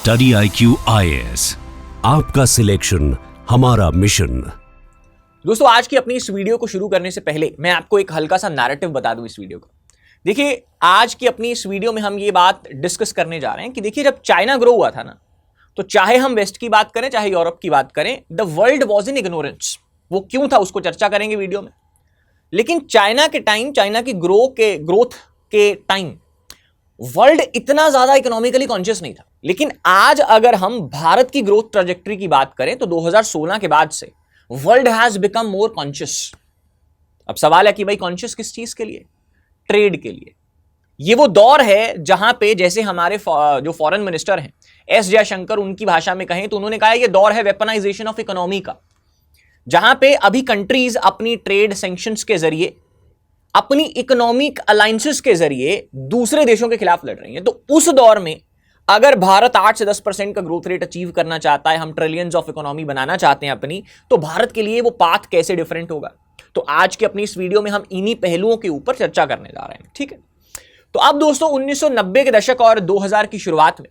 Study IQ IAS, आपका selection हमारा mission. दोस्तों, आज की अपनी इस वीडियो को शुरू करने से पहले मैं आपको एक हल्का सा नैरेटिव बता दूं इस वीडियो का। देखिए, आज की अपनी इस वीडियो में हम ये बात डिस्कस करने जा रहे हैं कि देखिए, जब चाइना ग्रो हुआ था ना, तो चाहे हम वेस्ट की बात करें चाहे यूरोप की बात करें, the world was in ignorance. वो क्यों था उसको चर्चा करेंगे वीडियो में। लेकिन चाइना के टाइम, चाइना की ग्रोथ के टाइम वर्ल्ड इतना ज्यादा इकोनॉमिकली कॉन्शियस नहीं था। लेकिन आज अगर हम भारत की ग्रोथ ट्रैजेक्टरी की बात करें तो 2016 के बाद से world has become more conscious. अब सवाल है कि भाई कॉन्शियस किस चीज के लिए? ट्रेड के लिए। ये वो दौर है जहां पे जैसे हमारे जो फॉरेन मिनिस्टर हैं एस जयशंकर, उनकी भाषा में कहें तो उन्होंने कहा ये दौर है वेपनाइजेशन ऑफ इकोनॉमी का, जहां पे अभी कंट्रीज अपनी ट्रेड सैंक्शंस के जरिए, अपनी इकोनॉमिक अलायंसेस के जरिए दूसरे देशों के खिलाफ लड़ रही हैं। तो उस दौर में अगर भारत 8 से 10% का ग्रोथ रेट अचीव करना चाहता है, हम ट्रिलियंस ऑफ इकोनॉमी बनाना चाहते हैं अपनी, तो भारत के लिए वो पाथ कैसे डिफरेंट होगा। तो आज की अपनी इस वीडियो में हम इन्हीं पहलुओं के ऊपर चर्चा करने जा रहे हैं। ठीक है, तो अब दोस्तों 1990 के दशक और 2000 की शुरुआत में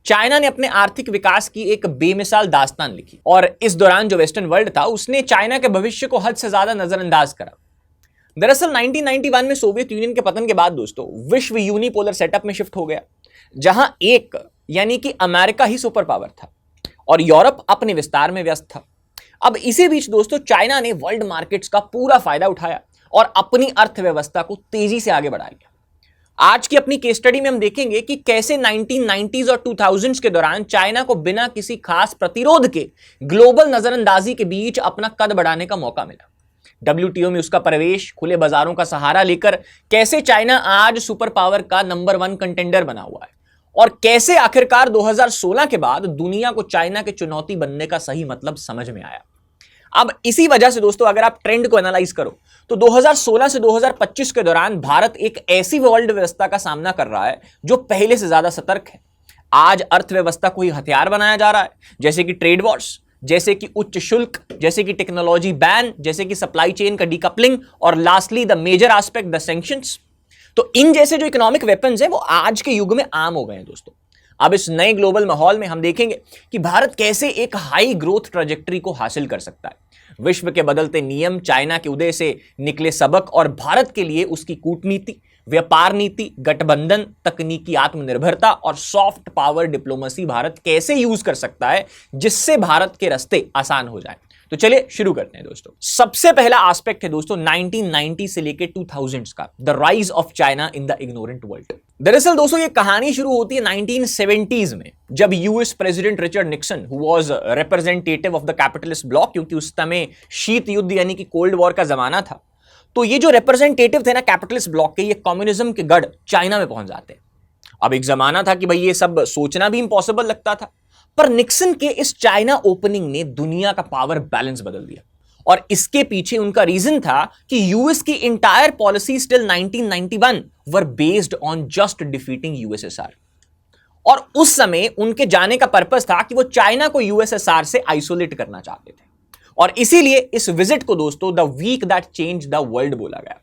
चाइना ने अपने आर्थिक विकास की एक बेमिसाल दास्तान लिखी, और इस दौरान जो वेस्टर्न वर्ल्ड था उसने चाइना के भविष्य को हद से ज्यादा नजरअंदाज करा। दरअसल 1991 में सोवियत यूनियन के पतन के बाद दोस्तों विश्व यूनिपोलर सेटअप में शिफ्ट हो गया, जहां एक यानी कि अमेरिका ही सुपर पावर था और यूरोप अपने विस्तार में व्यस्त था। अब इसी बीच दोस्तों चाइना ने वर्ल्ड मार्केट्स का पूरा फायदा उठाया और अपनी अर्थव्यवस्था को तेजी से आगे बढ़ा लिया। आज की अपनी केस स्टडी में हम देखेंगे कि कैसे 1990s और 2000s के दौरान चाइना को बिना किसी खास प्रतिरोध के ग्लोबल नजरअंदाजी के बीच अपना कद बढ़ाने का मौका मिला। WTO में उसका प्रवेश, खुले बाजारों का सहारा लेकर कैसे चाइना आज सुपर पावर का नंबर 1 कंटेंडर बना हुआ है, और कैसे आखिरकार 2016 के बाद दुनिया को चाइना के चुनौती बनने का सही मतलब समझ में आया। अब इसी वजह से दोस्तों अगर आप ट्रेंड को एनालाइज करो तो 2016 से 2025 के दौरान भारत एक ऐसी वर्ल्ड व्यवस्था का सामना कर रहा है जो पहले से ज्यादा सतर्क है। आज अर्थव्यवस्था को ही हथियार बनाया जा रहा है, जैसे कि ट्रेड वॉर्स, जैसे कि उच्च शुल्क, जैसे कि टेक्नोलॉजी बैन, जैसे कि सप्लाई चेन का डीकपलिंग, और lastly the major aspect the sanctions. तो इन जैसे जो इकोनॉमिक वेपन्स हैं वो आज के युग में आम हो गए हैं दोस्तों। अब इस नए ग्लोबल माहौल में हम देखेंगे कि भारत कैसे एक हाई ग्रोथ ट्रैजेक्टरी को हासिल कर सकता है। विश्व के बदलते नियम, चाइना के उदय से निकले सबक और भारत के लिए उसकी कूटनीति, व्यापार नीति, गठबंधन, तकनीकी आत्मनिर्भरता और सॉफ्ट पावर डिप्लोमेसी भारत कैसे यूज कर सकता है जिससे भारत के रास्ते आसान हो जाए। तो चलिए शुरू करते हैं दोस्तों। सबसे पहला एस्पेक्ट है दोस्तों 1990 से लेकर 2000s का, the rise of China in the ignorant world. दरअसल दोस्तों ये कहानी शुरू होती है 1970s में, जब US president Richard Nixon, who was representative of the capitalist block, क्योंकि उस समय शीत युद्ध यानी कि कोल्ड वॉर का जमाना था, तो ये जो रिप्रेजेंटेटिव थे ना कैपिटलिस्ट ब्लॉक के, ये कम्युनिज्म के गढ़ चाइना में पहुंच जाते हैं। अब एक जमाना था कि भाई ये सब सोचना भी इंपॉसिबल लगता था, पर निक्सन के इस चाइना ओपनिंग ने दुनिया का पावर बैलेंस बदल दिया। और इसके पीछे उनका रीजन था कि यूएस की entire policy till 1991 were based on just defeating USSR. और उस समय उनके जाने का पर्पस था कि वो चाइना को यूएसएसआर से आइसोलेट करना चाहते थे, और इसीलिए इस विजिट को दोस्तों the week that change the world बोला गया।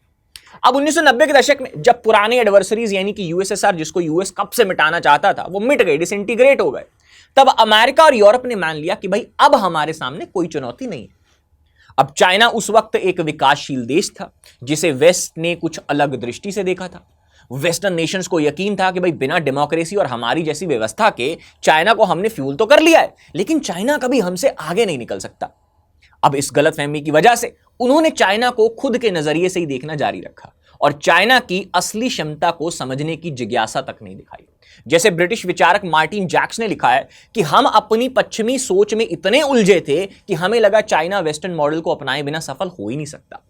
अब 1990 के दशक में जब पुराने एडवर्सरीज यानी कि यूएसएसआर, जिसको यूएस कब से मिटाना चाहता था, वो मिट गए, डिसइंटीग्रेट हो गए, तब अमेरिका और यूरोप ने मान लिया कि भाई अब हमारे सामने कोई चुनौती नहीं है। अब चाइना उस वक्त एक विकासशील देश था जिसे वेस्ट ने कुछ अलग दृष्टि से देखा था। वेस्टर्न नेशंस को यकीन था कि भाई बिना डेमोक्रेसी और हमारी जैसी व्यवस्था के चाइना को हमने फ्यूल तो कर लिया है, लेकिन चाइना कभी हमसे आगे नहीं निकल सकता। अब इस गलतफहमी की वजह से उन्होंने चाइना को खुद के नजरिए से ही देखना जारी रखा और चाइना की असली क्षमता को समझने की जिज्ञासा तक नहीं दिखाई। जैसे ब्रिटिश विचारक मार्टिन जैक्स ने लिखा है कि हम अपनी पश्चिमी सोच में इतने उलझे थे कि हमें लगा चाइना वेस्टर्न मॉडल को अपनाए बिना सफल हो ही नहीं सकता,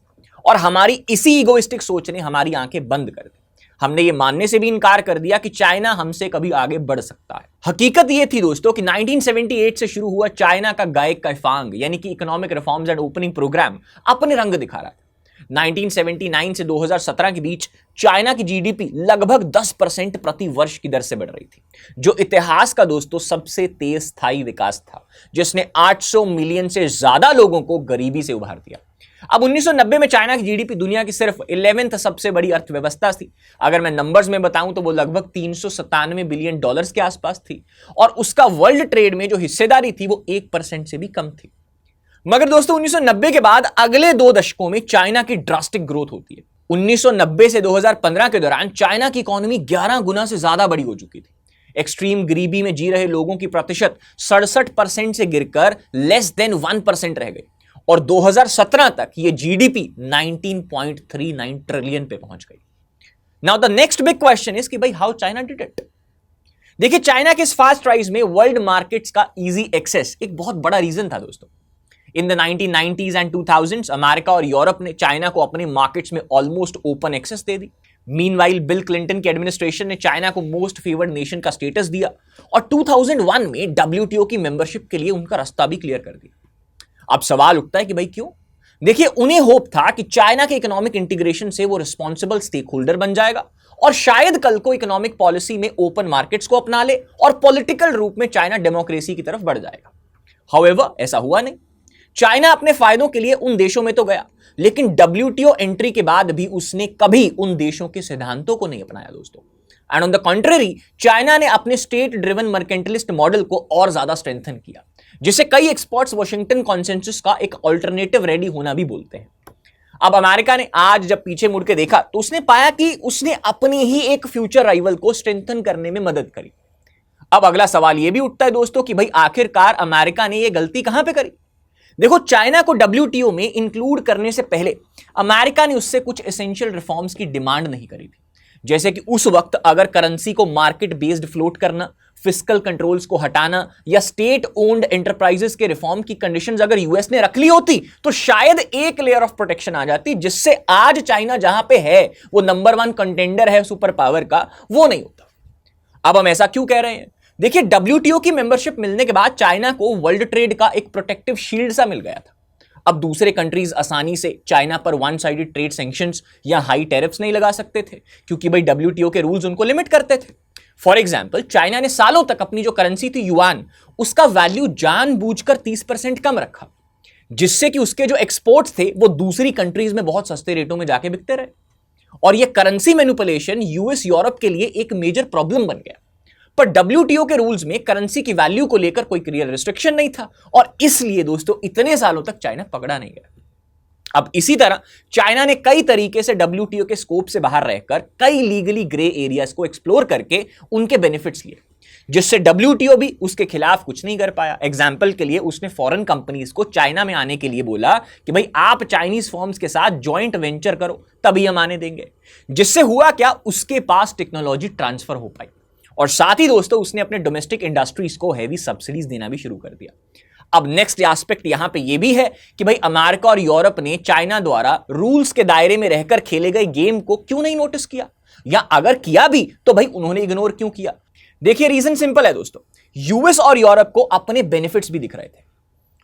और हमारी इसी इगोइस्टिक सोच ने हमारी आंखें बंद कर दी। हमने ये मानने से भी इनकार कर दिया कि चाइना हमसे कभी आगे बढ़ सकता है। हकीकत ये थी दोस्तों कि 1978 से शुरू हुआ चाइना का गायक काइफांग यानी कि economic reforms and opening program अपने रंग दिखा रहा था। 1979 से 2017 के बीच चाइना की जीडीपी लगभग 10% प्रति वर्ष की दर से बढ़ रही थी, जो इतिहास का दोस्तों सबसे तेज स्थायी विकास था, जिसने 800 मिलियन से ज्यादा लोगों को गरीबी से उबार दिया। अब 1990 में चाइना की जीडीपी दुनिया की सिर्फ 11th सबसे बड़ी अर्थव्यवस्था थी। अगर मैं नंबर्स में बताऊं तो वो लगभग 397 बिलियन डॉलर्स के आसपास थी और उसका वर्ल्ड ट्रेड में जो हिस्सेदारी थी वो 1% से भी कम थी। मगर दोस्तों 1990 के बाद अगले 2 दशकों में चाइना की ड्रास्टिक ग्रोथ होती है। 1990 से 2015 के दौरान चाइना की इकोनॉमी 11 गुना से ज्यादा बड़ी हो चुकी थी। एक्सट्रीम गरीबी में जी रहे लोगों की प्रतिशत 67% से गिरकर लेस देन 1% रह गई और 2017 तक ये जीडीपी 19.39 ट्रिलियन पे पहुंच गई। Now the next big question is कि भाई हाउ चाइना डिड इट। देखिए चाइना के इस फास्ट राइज में वर्ल्ड मार्केट्स का इजी एक्सेस एक बहुत बड़ा रीजन था दोस्तों। In the 1990s and 2000s America और यूरोप ने चाइना को अपने मार्केट्स में ऑलमोस्ट ओपन एक्सेस दे दी। मीनवाइल बिल क्लिंटन की एडमिनिस्ट्रेशन ने चाइना को मोस्ट फेवर्ड नेशन का स्टेटस दिया और 2001 में डब्ल्यूटीओ की मेंबरशिप के लिए उनका रास्ता भी क्लियर कर दिया। अब सवाल उठता है कि भाई क्यों? देखिए उन्हें होप था कि चाइना के इकोनॉमिक इंटीग्रेशन से वो रिस्पॉन्सिबल स्टेक होल्डर बन जाएगा और शायद कल को इकोनॉमिक पॉलिसी में ओपन मार्केट्स को अपना ले और पॉलिटिकल रूप में चाइना डेमोक्रेसी की तरफ बढ़ जाएगा। हाउएवर ऐसा हुआ नहीं। चाइना अपने फायदों के लिए उन देशों में तो गया, लेकिन डब्ल्यूटीओ एंट्री के बाद भी उसने कभी उन देशों के सिद्धांतों को नहीं अपनाया दोस्तों। And on the contrary China ने अपने स्टेट ड्रिवन मर्केंटलिस्ट मॉडल को और ज्यादा स्ट्रेंथन किया, जिसे कई एक्सपर्ट्स वॉशिंगटन कॉन्सेंसस का एक ऑल्टरनेटिव रेडी होना भी बोलते हैं। अब अमेरिका ने आज जब पीछे मुड़ के देखा तो उसने पाया कि उसने अपनी ही एक फ्यूचर राइवल को स्ट्रेंथन करने में मदद करी। अब अगला सवाल यह भी उठता है दोस्तों कि भाई आखिरकार अमेरिका ने यह गलती कहां पे करी? देखो चाइना को डब्ल्यूटीओ में इंक्लूड करने से पहले अमेरिका ने उससे कुछ एसेंशियल रिफॉर्म्स की डिमांड नहीं करी थी, जैसे कि उस वक्त अगर करेंसी को मार्केट बेस्ड फ्लोट करना, फिस्कल कंट्रोल्स को हटाना या स्टेट ओन्ड एंटरप्राइजेस के रिफॉर्म की कंडीशंस अगर यूएस ने रख ली होती तो शायद एक लेयर ऑफ प्रोटेक्शन आ जाती, जिससे आज चाइना जहां पे है वो नंबर 1 कंटेंडर है सुपर पावर का, वो नहीं होता। अब हम ऐसा क्यों कह रहे हैं? देखिए डब्ल्यूटीओ की मेंबरशिप मिलने के बाद चाइना को वर्ल्ड ट्रेड का एक प्रोटेक्टिव शील्ड सा मिल गया था। अब दूसरे कंट्रीज आसानी से चाइना पर वन साइडेड ट्रेड सैंक्शंस या हाई टैरिफ्स नहीं लगा सकते थे, क्योंकि भाई डब्ल्यूटीओ के रूल्स उनको लिमिट करते थे। फॉर एग्जाम्पल चाइना ने सालों तक अपनी जो करेंसी थी युआन, उसका वैल्यू जानबूझकर 30% कम रखा, जिससे कि उसके जो एक्सपोर्ट्स थे वो दूसरी कंट्रीज में बहुत सस्ते रेटों में जाके बिकते रहे। और यह करेंसी मैनिपुलेशन यूएस यूरोप के लिए एक मेजर प्रॉब्लम बन गया। पर डब्ल्यूटीओ के रूल्स में करेंसी की वैल्यू को लेकर कोई क्लियर रिस्ट्रिक्शन नहीं था और इसलिए दोस्तों इतने सालों तक चाइना पकड़ा नहीं गया। अब इसी तरह चाइना ने कई तरीके से डब्ल्यूटीओ के स्कोप से बाहर रहकर कई लीगली ग्रे एरियाज को एक्सप्लोर करके उनके बेनिफिट्स लिए, जिससे डब्ल्यूटीओ भी उसके खिलाफ कुछ नहीं कर पाया। एग्जाम्पल के लिए उसने फॉरेन कंपनीज को चाइना में आने के लिए बोला कि भाई आप चाइनीज फर्म्स के साथ ज्वाइंट वेंचर करो तभी हम आने देंगे। जिससे हुआ क्या, उसके पास टेक्नोलॉजी ट्रांसफर हो पाई और साथ ही दोस्तों उसने अपने डोमेस्टिक इंडस्ट्रीज को हैवी सब्सिडीज देना भी शुरू कर दिया। अब नेक्स्ट एस्पेक्ट यहां पे ये भी है कि भाई अमेरिका और यूरोप ने चाइना द्वारा रूल्स के दायरे में रहकर खेले गए गेम को क्यों नहीं नोटिस किया, या अगर किया भी तो भाई उन्होंने इग्नोर क्यों किया? देखिए रीजन सिंपल है दोस्तों, यूएस और यूरोप को अपने बेनिफिट्स भी दिख रहे थे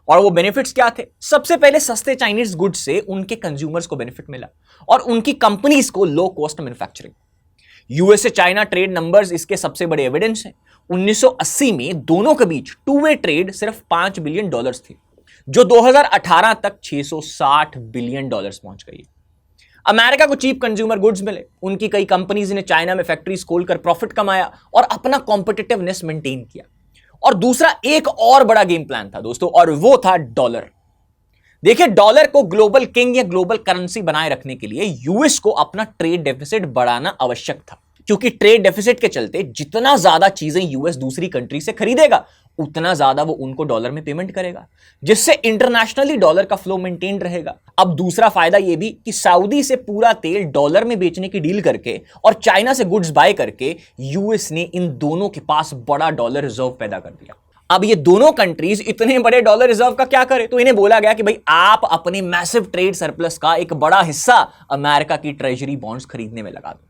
और वो बेनिफिट्स क्या थे? सबसे पहले सस्ते चाइनीज गुड्स से उनके कंज्यूमर्स को बेनिफिट मिला और उनकी कंपनीज को लो कॉस्ट मैन्युफैक्चरिंग। यूएस से चाइना ट्रेड नंबर्स इसके सबसे बड़े एविडेंस हैं। 1980 में दोनों के बीच टू वे ट्रेड सिर्फ $5 बिलियन थी, जो 2018 तक $660 बिलियन पहुंच गई। अमेरिका को चीप कंज्यूमर गुड्स मिले, उनकी कई कंपनीज ने चाइना में फैक्ट्रीज खोलकर प्रॉफिट कमाया और अपना कॉम्पिटिटिवनेस मेंटेन किया। और दूसरा एक और बड़ा गेम प्लान था दोस्तों, और वो था डॉलर। देखिए डॉलर को ग्लोबल किंग या ग्लोबल करेंसी बनाए रखने के लिए यूएस को अपना ट्रेड डेफिसिट बढ़ाना आवश्यक था, क्योंकि ट्रेड डेफिसिट के चलते जितना ज्यादा चीजें यूएस दूसरी कंट्री से खरीदेगा उतना ज्यादा वो उनको डॉलर में पेमेंट करेगा, जिससे इंटरनेशनली डॉलर का फ्लो मेंटेन रहेगा। अब दूसरा फायदा यह भी कि सऊदी से पूरा तेल डॉलर में बेचने की डील करके और चाइना से गुड्स बाय करके यूएस ने इन दोनों के पास बड़ा डॉलर रिजर्व पैदा कर दिया। अब ये दोनों कंट्रीज इतने बड़े डॉलर रिजर्व का क्या करें? तो इन्हें बोला गया कि भाई आप अपने मैसिव ट्रेड सरप्लस का एक बड़ा हिस्सा अमेरिका की ट्रेजरी बॉन्ड्स खरीदने में लगा दो।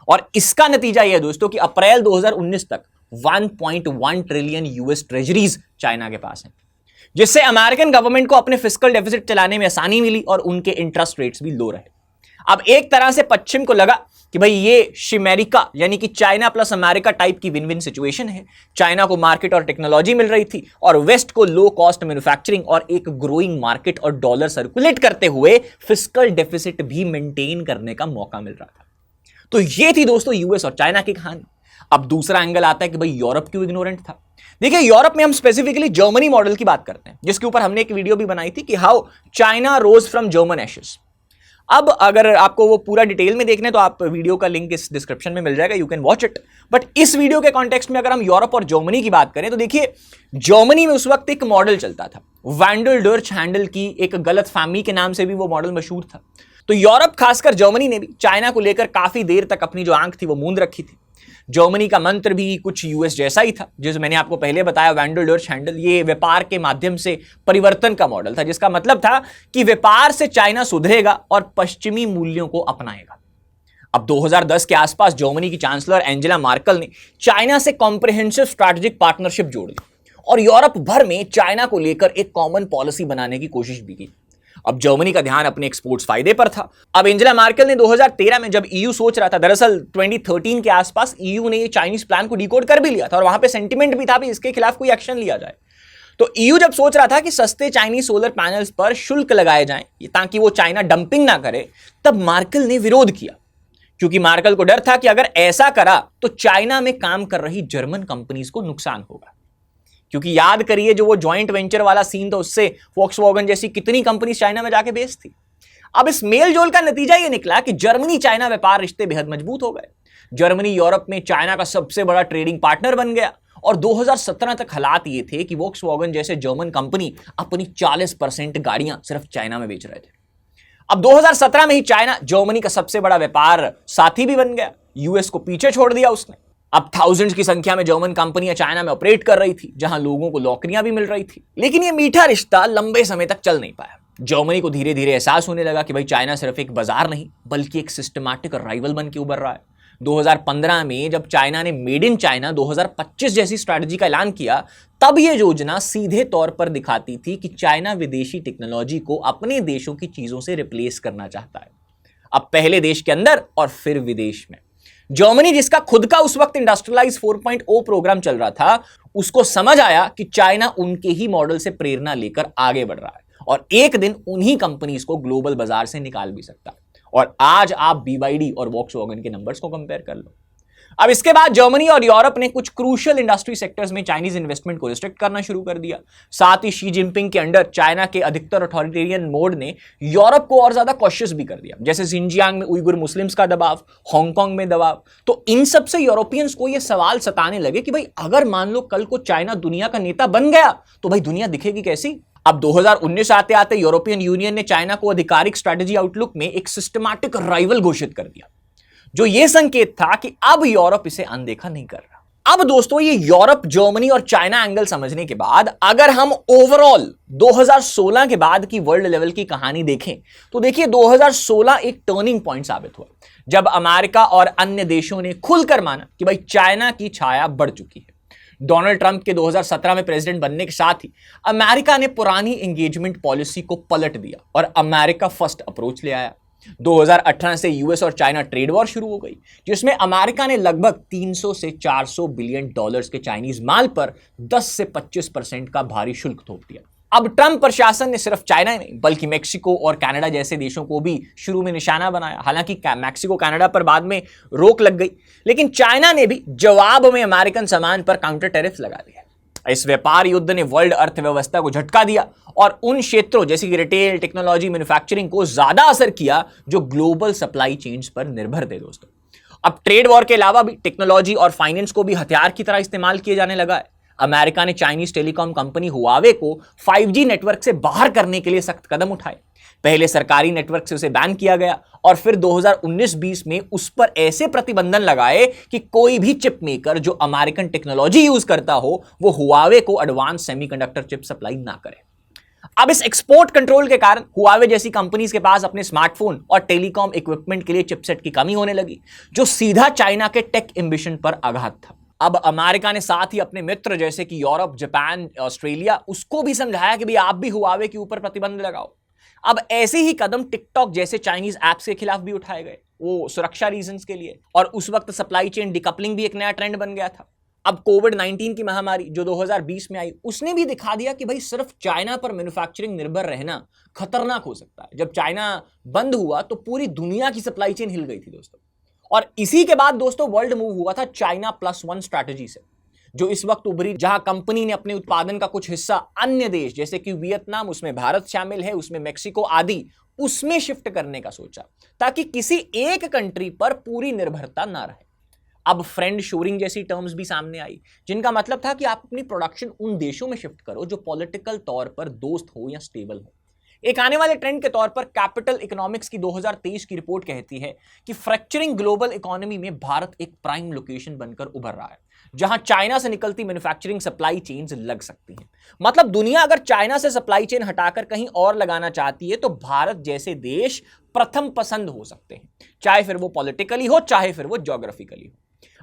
और इसका नतीजा यह है दोस्तों कि अप्रैल 2019 तक 1.1 ट्रिलियन यूएस ट्रेजरीज चाइना के पास हैं, जिससे अमेरिकन गवर्नमेंट को अपने फिस्कल डेफिसिट चलाने में आसानी मिली और उनके इंटरेस्ट रेट्स भी लो रहे। अब एक तरह से पश्चिम को लगा कि भाई ये शिमेरिका यानी कि चाइना प्लस अमेरिका टाइप की विन विन सिचुएशन है। चाइना को मार्केट और टेक्नोलॉजी मिल रही थी और वेस्ट को लो कॉस्ट मैन्युफैक्चरिंग और एक ग्रोइंग मार्केट और डॉलर सर्कुलेट करते हुए फिस्कल डेफिसिट भी मेंटेन करने का मौका मिल रहा था। तो ये थी दोस्तों यूएस और चाइना की कहानी। अब दूसरा एंगल आता है कि भाई यूरोप क्यों इग्नोरेंट था। देखिए यूरोप में हम स्पेसिफिकली जर्मनी मॉडल की बात करते हैं, जिसके ऊपर हमने एक वीडियो भी बनाई थी कि how China rose from German ashes. अब अगर आपको वो पूरा डिटेल में देखना है तो आप वीडियो का लिंक इस डिस्क्रिप्शन में मिल जाएगा, you can watch it. But इस वीडियो के कॉन्टेक्स्ट में अगर हम यूरोप और जर्मनी की बात करें तो देखिए जर्मनी में उस वक्त एक मॉडल चलता था, वैंडल डर्च हैंडल की एक गलत फैमिली के नाम से भी वो मॉडल मशहूर था। तो यूरोप खासकर जर्मनी ने भी चाइना को लेकर काफी देर तक अपनी जो आंख थी वो मूंद रखी थी। जर्मनी का मंत्र भी कुछ यूएस जैसा ही था, जिसे मैंने आपको पहले बताया, वैंडल डर्च हैंडल। ये व्यापार के माध्यम से परिवर्तन का मॉडल था, जिसका मतलब था कि व्यापार से चाइना सुधरेगा और पश्चिमी मूल्यों को अपनाएगा। अब 2010 के आसपास जर्मनी की चांसलर एंजेला मार्कल ने चाइना से कॉम्प्रिहेंसिव स्ट्रैटेजिक पार्टनरशिप जोड़ी और यूरोप भर में चाइना को लेकर एक कॉमन पॉलिसी बनाने की कोशिश भी की। अब जर्मनी का ध्यान अपने एक्सपोर्ट्स फायदे पर था। अब एंजेला मार्केल ने 2013 में जब ईयू सोच रहा था, दरअसल 2013 के आसपास ईयू ने ये चाइनीज प्लान को डिकोड कर भी लिया था और वहां पे सेंटीमेंट भी था भी इसके खिलाफ कोई एक्शन लिया जाए। तो ईयू जब सोच रहा था कि सस्ते चाइनीज सोलर पैनल्स पर शुल्क लगाए जाएं ताकि वो चाइना डंपिंग ना करे, तब मार्केल ने विरोध किया, क्योंकि मार्केल को डर था कि अगर ऐसा करा तो चाइना में काम कर रही जर्मन कंपनीज को नुकसान होगा। क्योंकि याद करिए जो वो जॉइंट वेंचर वाला सीन था, उससे वॉक्सवैगन जैसी कितनी कंपनी चाइना में जाके बेच थी। अब इस मेल जोल का नतीजा ये निकला कि जर्मनी चाइना व्यापार रिश्ते बेहद मजबूत हो गए। जर्मनी यूरोप में चाइना का सबसे बड़ा ट्रेडिंग पार्टनर बन गया और 2017 तक हालात ये थे कि वॉक्सवैगन जैसे जर्मन कंपनी अपनी 40% गाड़ियां सिर्फ चाइना में बेच रहे थे। अब 2017 में ही चाइना जर्मनी का सबसे बड़ा व्यापार साथी भी बन गया, यूएस को पीछे छोड़ दिया उसने। अब थाउजेंड्स की संख्या में जर्मन कंपनियां चाइना में ऑपरेट कर रही थी, जहां लोगों को नौकरियां भी मिल रही थी। लेकिन यह मीठा रिश्ता लंबे समय तक चल नहीं पाया। जर्मनी को धीरे धीरे एहसास होने लगा कि भाई चाइना सिर्फ एक बाजार नहीं बल्कि एक सिस्टमैटिक राइवल बन के उभर रहा है। 2015 में जब चाइना ने मेड इन चाइना 2025 जैसी स्ट्रैटेजी का ऐलान किया, तब यह योजना सीधे तौर पर दिखाती थी कि चाइना विदेशी टेक्नोलॉजी को अपने देशों की चीजों से रिप्लेस करना चाहता है। अब पहले देश के अंदर और फिर विदेश में। जर्मनी, जिसका खुद का उस वक्त इंडस्ट्रियलाइज 4.0 प्रोग्राम चल रहा था, उसको समझ आया कि चाइना उनके ही मॉडल से प्रेरणा लेकर आगे बढ़ रहा है और एक दिन उन्हीं कंपनीज को ग्लोबल बाजार से निकाल भी सकता है। और आज आप BYD और वॉक्सवैगन के नंबर्स को कंपेयर कर लो। अब इसके बाद जर्मनी और यूरोप ने कुछ क्रूशियल इंडस्ट्री सेक्टर्स में चाइनीज इन्वेस्टमेंट को रिस्ट्रिक्ट करना शुरू कर दिया। साथ ही शी जिनपिंग के अंडर चाइना के अधिकतर अथॉरिटेरियन मोड ने यूरोप को और ज्यादा कॉशियस भी कर दिया, जैसे सिंजियांग में उइगुर मुस्लिम्स का दबाव, हांगकांग में दबाव। तो इन सब से यूरोपियंस को यह सवाल सताने लगे कि भाई अगर मान लो कल को चाइना दुनिया का नेता बन गया तो भाई दुनिया दिखेगी कैसी। अब 2019 आते आते यूरोपियन यूनियन ने चाइना को आधिकारिक स्ट्रैटेजी आउटलुक में एक सिस्टमैटिक राइवल घोषित कर दिया, जो यह संकेत था कि अब यूरोप इसे अनदेखा नहीं कर रहा। अब दोस्तों ये यूरोप, जर्मनी और चाइना एंगल समझने के बाद अगर हम ओवरऑल 2016 के बाद की वर्ल्ड लेवल की कहानी देखें तो देखिए 2016 एक टर्निंग पॉइंट साबित हुआ, जब अमेरिका और अन्य देशों ने खुलकर माना कि भाई चाइना की छाया बढ़ चुकी है। डोनाल्ड ट्रंप के 2017 में प्रेसिडेंट बनने के साथ ही अमेरिका ने पुरानी एंगेजमेंट पॉलिसी को पलट दिया और अमेरिका फर्स्ट अप्रोच ले आया। 2018 से यूएस और चाइना ट्रेड वॉर शुरू हो गई, जिसमें अमेरिका ने लगभग 300 से 400 बिलियन डॉलर्स के चाइनीज माल पर 10 से 25% का भारी शुल्क थोप दिया। अब ट्रंप प्रशासन ने सिर्फ चाइना ही नहीं बल्कि मेक्सिको और कनाडा जैसे देशों को भी शुरू में निशाना बनाया। हालांकि मेक्सिको कनाडा पर बाद में रोक लग गई, लेकिन चाइना ने भी जवाब में अमेरिकन सामान पर काउंटर टैरिफ लगा दिया। इस व्यापार युद्ध ने वर्ल्ड अर्थव्यवस्था को झटका दिया और उन क्षेत्रों जैसे कि रिटेल, टेक्नोलॉजी, मैन्युफैक्चरिंग को ज्यादा असर किया जो ग्लोबल सप्लाई चेन्स पर निर्भर थे। दोस्तों अब ट्रेड वॉर के अलावा भी टेक्नोलॉजी और फाइनेंस को भी हथियार की तरह इस्तेमाल किए जाने लगा है। अमेरिका ने चाइनीज टेलीकॉम कंपनी हुआवे को 5G नेटवर्क से बाहर करने के लिए सख्त कदम उठाए। पहले सरकारी नेटवर्क से उसे बैन किया गया और फिर 2019-20 में उस पर ऐसे प्रतिबंधन लगाए कि कोई भी चिप मेकर जो अमेरिकन टेक्नोलॉजी यूज करता हो वो हुआवे को एडवांस सेमीकंडक्टर चिप सप्लाई ना करे। अब इस एक्सपोर्ट कंट्रोल के कारण हुआवे जैसी कंपनीज के पास अपने स्मार्टफोन और टेलीकॉम इक्विपमेंट के लिए चिपसेट की कमी होने लगी, जो सीधा चाइना के टेक एम्बिशन पर आघात था। अब अमेरिका ने साथ ही अपने मित्र जैसे कि यूरोप, जापान, ऑस्ट्रेलिया, उसको भी समझाया कि भाई आप भी हुआवे के ऊपर प्रतिबंध लगाओ। अब ऐसे ही कदम टिकटॉक जैसे चाइनीज ऐप्स के खिलाफ भी उठाए गए, वो सुरक्षा रीजंस के लिए। और उस वक्त सप्लाई चेन डिकपलिंग भी एक नया ट्रेंड बन गया था। अब कोविड-19 की महामारी जो 2020 में आई, उसने भी दिखा दिया कि भाई सिर्फ चाइना पर मैन्युफैक्चरिंग निर्भर रहना खतरनाक हो सकता है। जब चाइना बंद हुआ तो पूरी दुनिया की सप्लाई चेन हिल गई थी दोस्तों। और इसी के बाद दोस्तों वर्ल्ड मूव हुआ था चाइना प्लस वन स्ट्रैटेजी से, जो इस वक्त उभरी, जहां कंपनी ने अपने उत्पादन का कुछ हिस्सा अन्य देश जैसे कि वियतनाम, उसमें भारत शामिल है, उसमें मेक्सिको आदि, उसमें शिफ्ट करने का सोचा, ताकि किसी एक कंट्री पर पूरी निर्भरता ना रहे। अब फ्रेंड शोरिंग जैसी टर्म्स भी सामने आई, जिनका मतलब था कि आप अपनी प्रोडक्शन उन देशों में शिफ्ट करो जो पॉलिटिकल तौर पर दोस्त हो या स्टेबल हो। एक आने वाले ट्रेंड के तौर पर कैपिटल इकोनॉमिक्स की 2023 की रिपोर्ट कहती है कि फ्रैक्चरिंग ग्लोबल इकोनॉमी में भारत एक प्राइम लोकेशन बनकर उभर रहा है, जहां चाइना से निकलती मैन्युफैक्चरिंग सप्लाई चेन्स लग सकती हैं। मतलब दुनिया अगर चाइना से सप्लाई चेन हटाकर कहीं और लगाना चाहती है तो भारत जैसे देश प्रथम पसंद हो सकते हैं, चाहे फिर वो पॉलिटिकली हो, चाहे फिर वो ज्योग्राफिकली हो।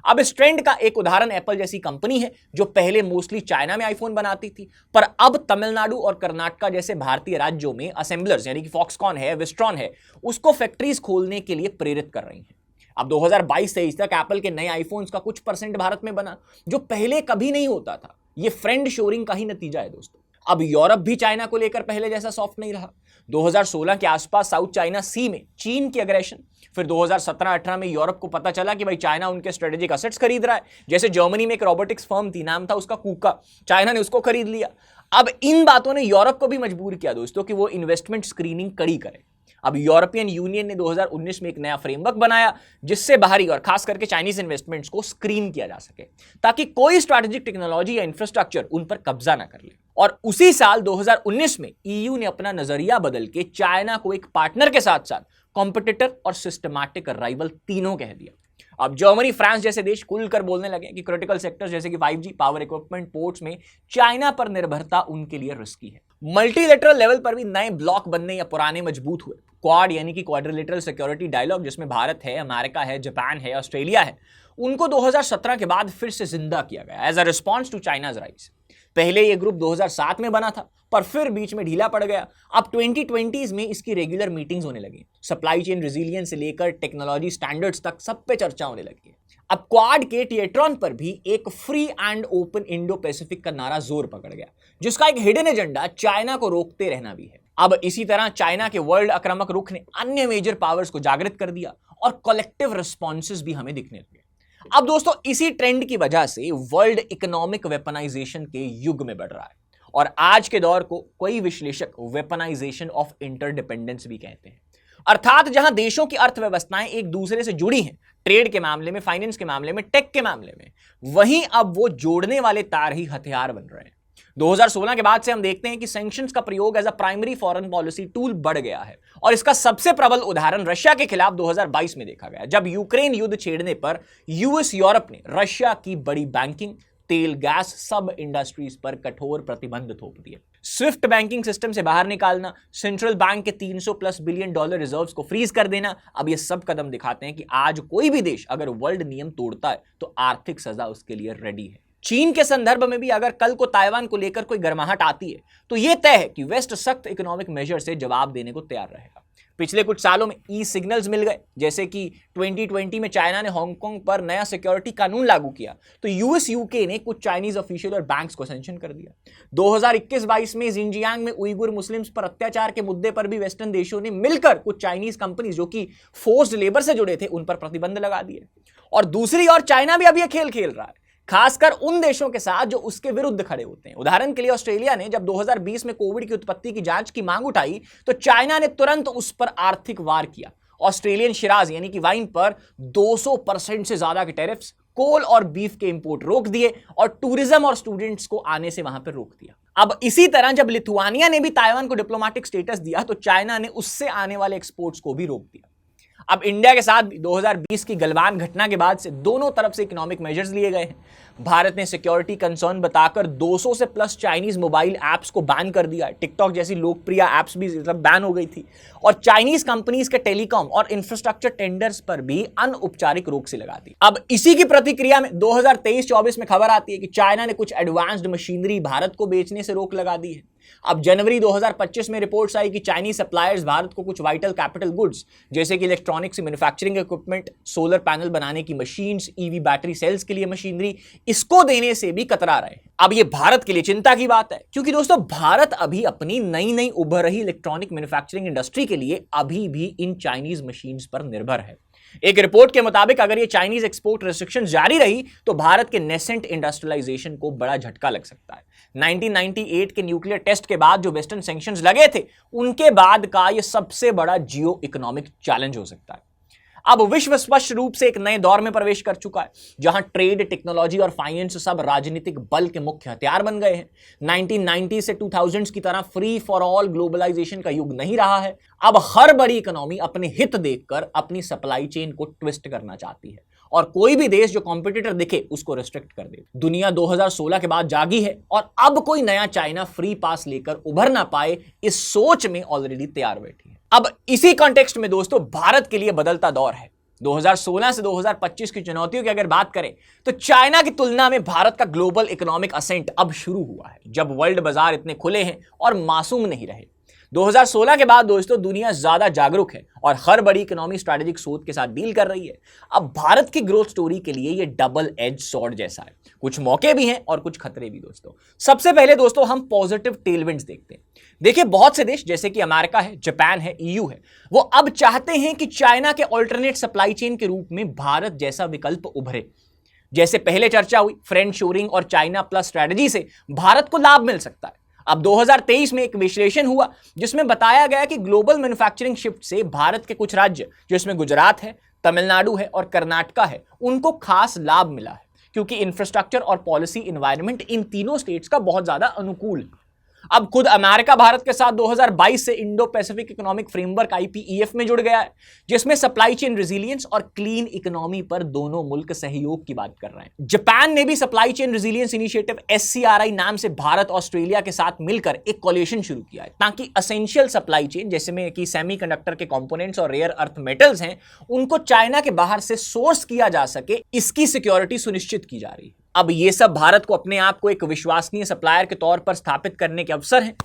अब इस ट्रेंड का एक उदाहरण एप्पल जैसी कंपनी है, जो पहले मोस्टली चाइना में आईफोन बनाती थी, पर अब तमिलनाडु और कर्नाटका जैसे भारतीय राज्यों में असेंबलर्स यानी कि फॉक्सकॉन है, विस्ट्रॉन है, उसको फैक्ट्रीज खोलने के लिए प्रेरित कर रही हैं। अब 2022-23 तक एप्पल के नए आईफोन्स का कुछ परसेंट भारत में बना, जो पहले कभी नहीं होता था। ये फ्रेंड शोरिंग का ही नतीजा है दोस्तों। अब यूरोप भी चाइना को लेकर पहले जैसा सॉफ्ट नहीं रहा। 2016 के आसपास साउथ चाइना सी में चीन की एग्रेशन, फिर 2017-18 में यूरोप को पता चला कि भाई चाइना उनके स्ट्रेटेजिक असेट्स खरीद रहा है। जैसे जर्मनी में एक रोबोटिक्स फर्म थी, नाम था उसका कूका, चाइना ने उसको खरीद लिया। अब इन बातों ने यूरोप को भी मजबूर किया दोस्तों कि वो इन्वेस्टमेंट स्क्रीनिंग कड़ी करे। अब यूरोपियन यूनियन ने 2019 में एक नया फ्रेमवर्क बनाया, जिससे बाहरी और खास करके चाइनीज इन्वेस्टमेंट्स को स्क्रीन किया जा सके, ताकि कोई स्ट्रैटेजिक टेक्नोलॉजी या इंफ्रास्ट्रक्चर उन पर कब्जा ना कर ले। और उसी साल 2019 में ईयू ने अपना नजरिया बदल के चाइना को एक पार्टनर के साथ साथ कॉम्पिटिटर और सिस्टमैटिक राइवल तीनों कह दिया। अब जर्मनी, फ्रांस जैसे देश खुलकर बोलने लगे कि क्रिटिकल सेक्टर्स जैसे कि 5G, पावर इक्विपमेंट, पोर्ट्स में चाइना पर निर्भरता उनके लिए रिस्की है। मल्टीलेटरल लेवल पर भी नए ब्लॉक बनने या पुराने मजबूत हुए। क्वाड यानी कि क्वाड्रिलेटरल सिक्योरिटी डायलॉग, जिसमें भारत है, अमेरिका है, जापान है, ऑस्ट्रेलिया है, उनको 2017 के बाद फिर से जिंदा किया गया as a response to China's rise. पहले ये ग्रुप 2007 में बना था, पर फिर बीच में ढीला पड़ गया। अब 2020s में इसकी रेगुलर मीटिंग्स होने लगी। सप्लाई चेन रिजिलियंस से लेकर टेक्नोलॉजी स्टैंडर्ड्स तक सब पे चर्चा होने लगी है। अब क्वाड के टिएट्रॉन पर भी एक free and open Indo Pacific का नारा जोर पकड़ गया, जिसका एक हिडन एजेंडा चाइना को रोकते रहना भी है। अब इसी तरह चाइना के वर्ल्ड आक्रामक रुख ने अन्य मेजर पावर्स को जागृत कर दिया और कलेक्टिव रिस्पॉन्सेस भी हमें दिखने लगे। अब दोस्तों इसी ट्रेंड की वजह से वर्ल्ड इकोनॉमिक वेपनाइजेशन के युग में बढ़ रहा है, और आज के दौर को कई विश्लेषक वेपनाइजेशन ऑफ इंटरडिपेंडेंस भी कहते हैं। अर्थात जहां देशों की अर्थव्यवस्थाएं एक दूसरे से जुड़ी हैं, ट्रेड के मामले में, फाइनेंस के मामले में, टेक के मामले में, वहीं अब वो जोड़ने वाले तार ही हथियार बन रहे हैं। 2016 के बाद से हम देखते हैं कि सैंक्शंस का प्रयोग as a primary foreign policy tool बढ़ गया है, और इसका सबसे प्रबल उदाहरण रशिया के खिलाफ 2022 में देखा गया, जब यूक्रेन युद्ध छेड़ने पर यूएस, यूरोप ने रशिया की बड़ी बैंकिंग, तेल, गैस, सब इंडस्ट्रीज पर कठोर प्रतिबंध थोप दिए। स्विफ्ट बैंकिंग सिस्टम से बाहर निकालना, सेंट्रल बैंक के 300+ बिलियन डॉलर रिजर्व्स को फ्रीज कर देना, अब ये सब कदम दिखाते हैं कि आज कोई भी देश अगर वर्ल्ड नियम तोड़ता है तो आर्थिक सजा उसके लिए रेडी है। चीन के संदर्भ में भी अगर कल को ताइवान को लेकर कोई गर्माहट आती है तो यह तय है कि वेस्ट सख्त इकोनॉमिक मेजर से जवाब देने को तैयार रहेगा। पिछले कुछ सालों में ई सिग्नल्स मिल गए, जैसे कि 2020 में चाइना ने हांगकांग पर नया सिक्योरिटी कानून लागू किया तो यूएस, यूके ने कुछ चाइनीज ऑफिशियल और बैंक्स को सैंक्शन कर दिया। 2021-22 में जिनजियांग में उइगुर मुस्लिम्स पर अत्याचार के मुद्दे पर भी वेस्टर्न देशों ने मिलकर कुछ चाइनीज कंपनीज जो कि फोर्स्ड लेबर से जुड़े थे उन पर प्रतिबंध लगा दिए। और दूसरी ओर चाइना भी अब यह खेल खेल रहा है, खासकर उन देशों के साथ जो उसके विरुद्ध खड़े होते हैं। उदाहरण के लिए ऑस्ट्रेलिया ने जब 2020 में कोविड की उत्पत्ति की जांच की मांग उठाई तो चाइना ने तुरंत उस पर आर्थिक वार किया। ऑस्ट्रेलियन शिराज यानी कि वाइन पर 200% से ज्यादा के टैरिफ्स, कोल और बीफ के इंपोर्ट रोक दिए और टूरिज्म और स्टूडेंट्स को आने से वहां पर रोक दिया। अब इसी तरह जब लिथुआनिया ने भी ताइवान को डिप्लोमेटिक स्टेटस दिया तो चाइना ने उससे आने वाले एक्सपोर्ट्स को भी रोक दिया। अब इंडिया के साथ 2020 की गलवान घटना के बाद से दोनों तरफ से इकोनॉमिक मेजर्स लिए गए हैं। भारत ने सिक्योरिटी कंसर्न बताकर 200 से प्लस चाइनीज मोबाइल ऐप्स को बैन कर दिया है। टिकटॉक जैसी लोकप्रिय ऐप्स भी बैन हो गई थी और चाइनीज कंपनीज के टेलीकॉम और इंफ्रास्ट्रक्चर टेंडर्स पर भी अनौपचारिक रोक से लगा दी। अब इसी की प्रतिक्रिया में 2023-24 में खबर आती है कि चाइना ने कुछ एडवांस्ड मशीनरी भारत को बेचने से रोक लगा दी है। अब जनवरी 2025 में रिपोर्ट्स आई कि चाइनीज सप्लायर्स भारत को कुछ वाइटल कैपिटल गुड्स जैसे कि electronics manufacturing equipment, solar panel बनाने की मशीन्स, ईवी बैटरी सेल्स के लिए मशीनरी, इसको देने से भी कतरा रहे हैं। अब ये भारत के लिए चिंता की बात है क्योंकि दोस्तों भारत अभी अपनी नई नई उभर रही इलेक्ट्रॉनिक मैन्युफैक्चरिंग इंडस्ट्री के लिए अभी भी इन चाइनीज मशीन्स पर निर्भर है। एक रिपोर्ट के मुताबिक अगर ये चाइनीज एक्सपोर्ट रिस्ट्रिक्शन जारी रही तो भारत के नेसेंट इंडस्ट्रियलाइजेशन को बड़ा झटका लग सकता है। 1998 के न्यूक्लियर टेस्ट के बाद जो वेस्टर्न सैंक्शंस लगे थे उनके बाद का ये सबसे बड़ा जियो इकोनॉमिक चैलेंज हो सकता है। अब विश्व स्पष्ट रूप से एक नए दौर में प्रवेश कर चुका है जहां ट्रेड, टेक्नोलॉजी और फाइनेंस सब राजनीतिक बल के मुख्य हथियार बन गए हैं। 1990 से 2000 की तरह फ्री फॉर ऑल ग्लोबलाइजेशन का युग नहीं रहा है। अब हर बड़ी इकोनॉमी अपने हित देखकर अपनी सप्लाई चेन को ट्विस्ट करना चाहती है और कोई भी देश जो कॉम्पिटिटर दिखे उसको रिस्ट्रिक्ट कर दे। दुनिया 2016 के बाद जागी है और अब कोई नया चाइना फ्री पास लेकर उभर ना पाए इस सोच में ऑलरेडी तैयार बैठी है। अब इसी कॉन्टेक्स्ट में दोस्तों भारत के लिए बदलता दौर है। 2016 से 2025 की चुनौतियों की अगर बात करें तो चाइना की तुलना में भारत का ग्लोबल इकोनॉमिक असेंट अब शुरू हुआ है जब वर्ल्ड बाजार इतने खुले हैं और मासूम नहीं रहे। 2016 के बाद दोस्तों दुनिया ज्यादा जागरूक है और हर बड़ी इकोनॉमी स्ट्रैटेजिक सोच के साथ डील कर रही है। अब भारत की ग्रोथ स्टोरी के लिए ये डबल एज सॉर्ड जैसा है, कुछ मौके भी हैं और कुछ खतरे भी। दोस्तों सबसे पहले दोस्तों हम पॉजिटिव टेलविंड्स देखते हैं। देखिए बहुत से देश जैसे कि अमेरिका है, जापान है, ईयू है, वो अब चाहते हैं कि चाइना के ऑल्टरनेट सप्लाई चेन के रूप में भारत जैसा विकल्प उभरे। जैसे पहले चर्चा हुई फ्रेंड शोरिंग और चाइना प्लस स्ट्रैटेजी से भारत को लाभ मिल सकता है। अब 2023 में एक विश्लेषण हुआ जिसमें बताया गया कि ग्लोबल मैन्युफैक्चरिंग शिफ्ट से भारत के कुछ राज्य जिसमें गुजरात है, तमिलनाडु है और कर्नाटका है उनको खास लाभ मिला है क्योंकि इंफ्रास्ट्रक्चर और पॉलिसी एनवायरनमेंट इन तीनों स्टेट्स का बहुत ज्यादा अनुकूल। अब खुद अमेरिका भारत के साथ 2022 से Indo Pacific economic framework IPEF में जुड़ गया है जिसमें सप्लाई चेन रेजिलियंस और क्लीन इकोनॉमी पर दोनों मुल्क सहयोग की बात कर रहे हैं। जापान ने भी supply chain resilience initiative SCRI नाम से भारत ऑस्ट्रेलिया के साथ मिलकर एक कोलिशन शुरू किया है ताकि असेंशियल सप्लाई चेन जैसे में कि सेमीकंडक्टर के कंपोनेंट्स और रेयर अर्थ मेटल्स हैं उनको चाइना के बाहर से सोर्स किया जा सके, इसकी सिक्योरिटी सुनिश्चित की जा रही है। अब ये सब भारत को अपने आप को एक विश्वसनीय सप्लायर के तौर पर स्थापित करने के अवसर हैं।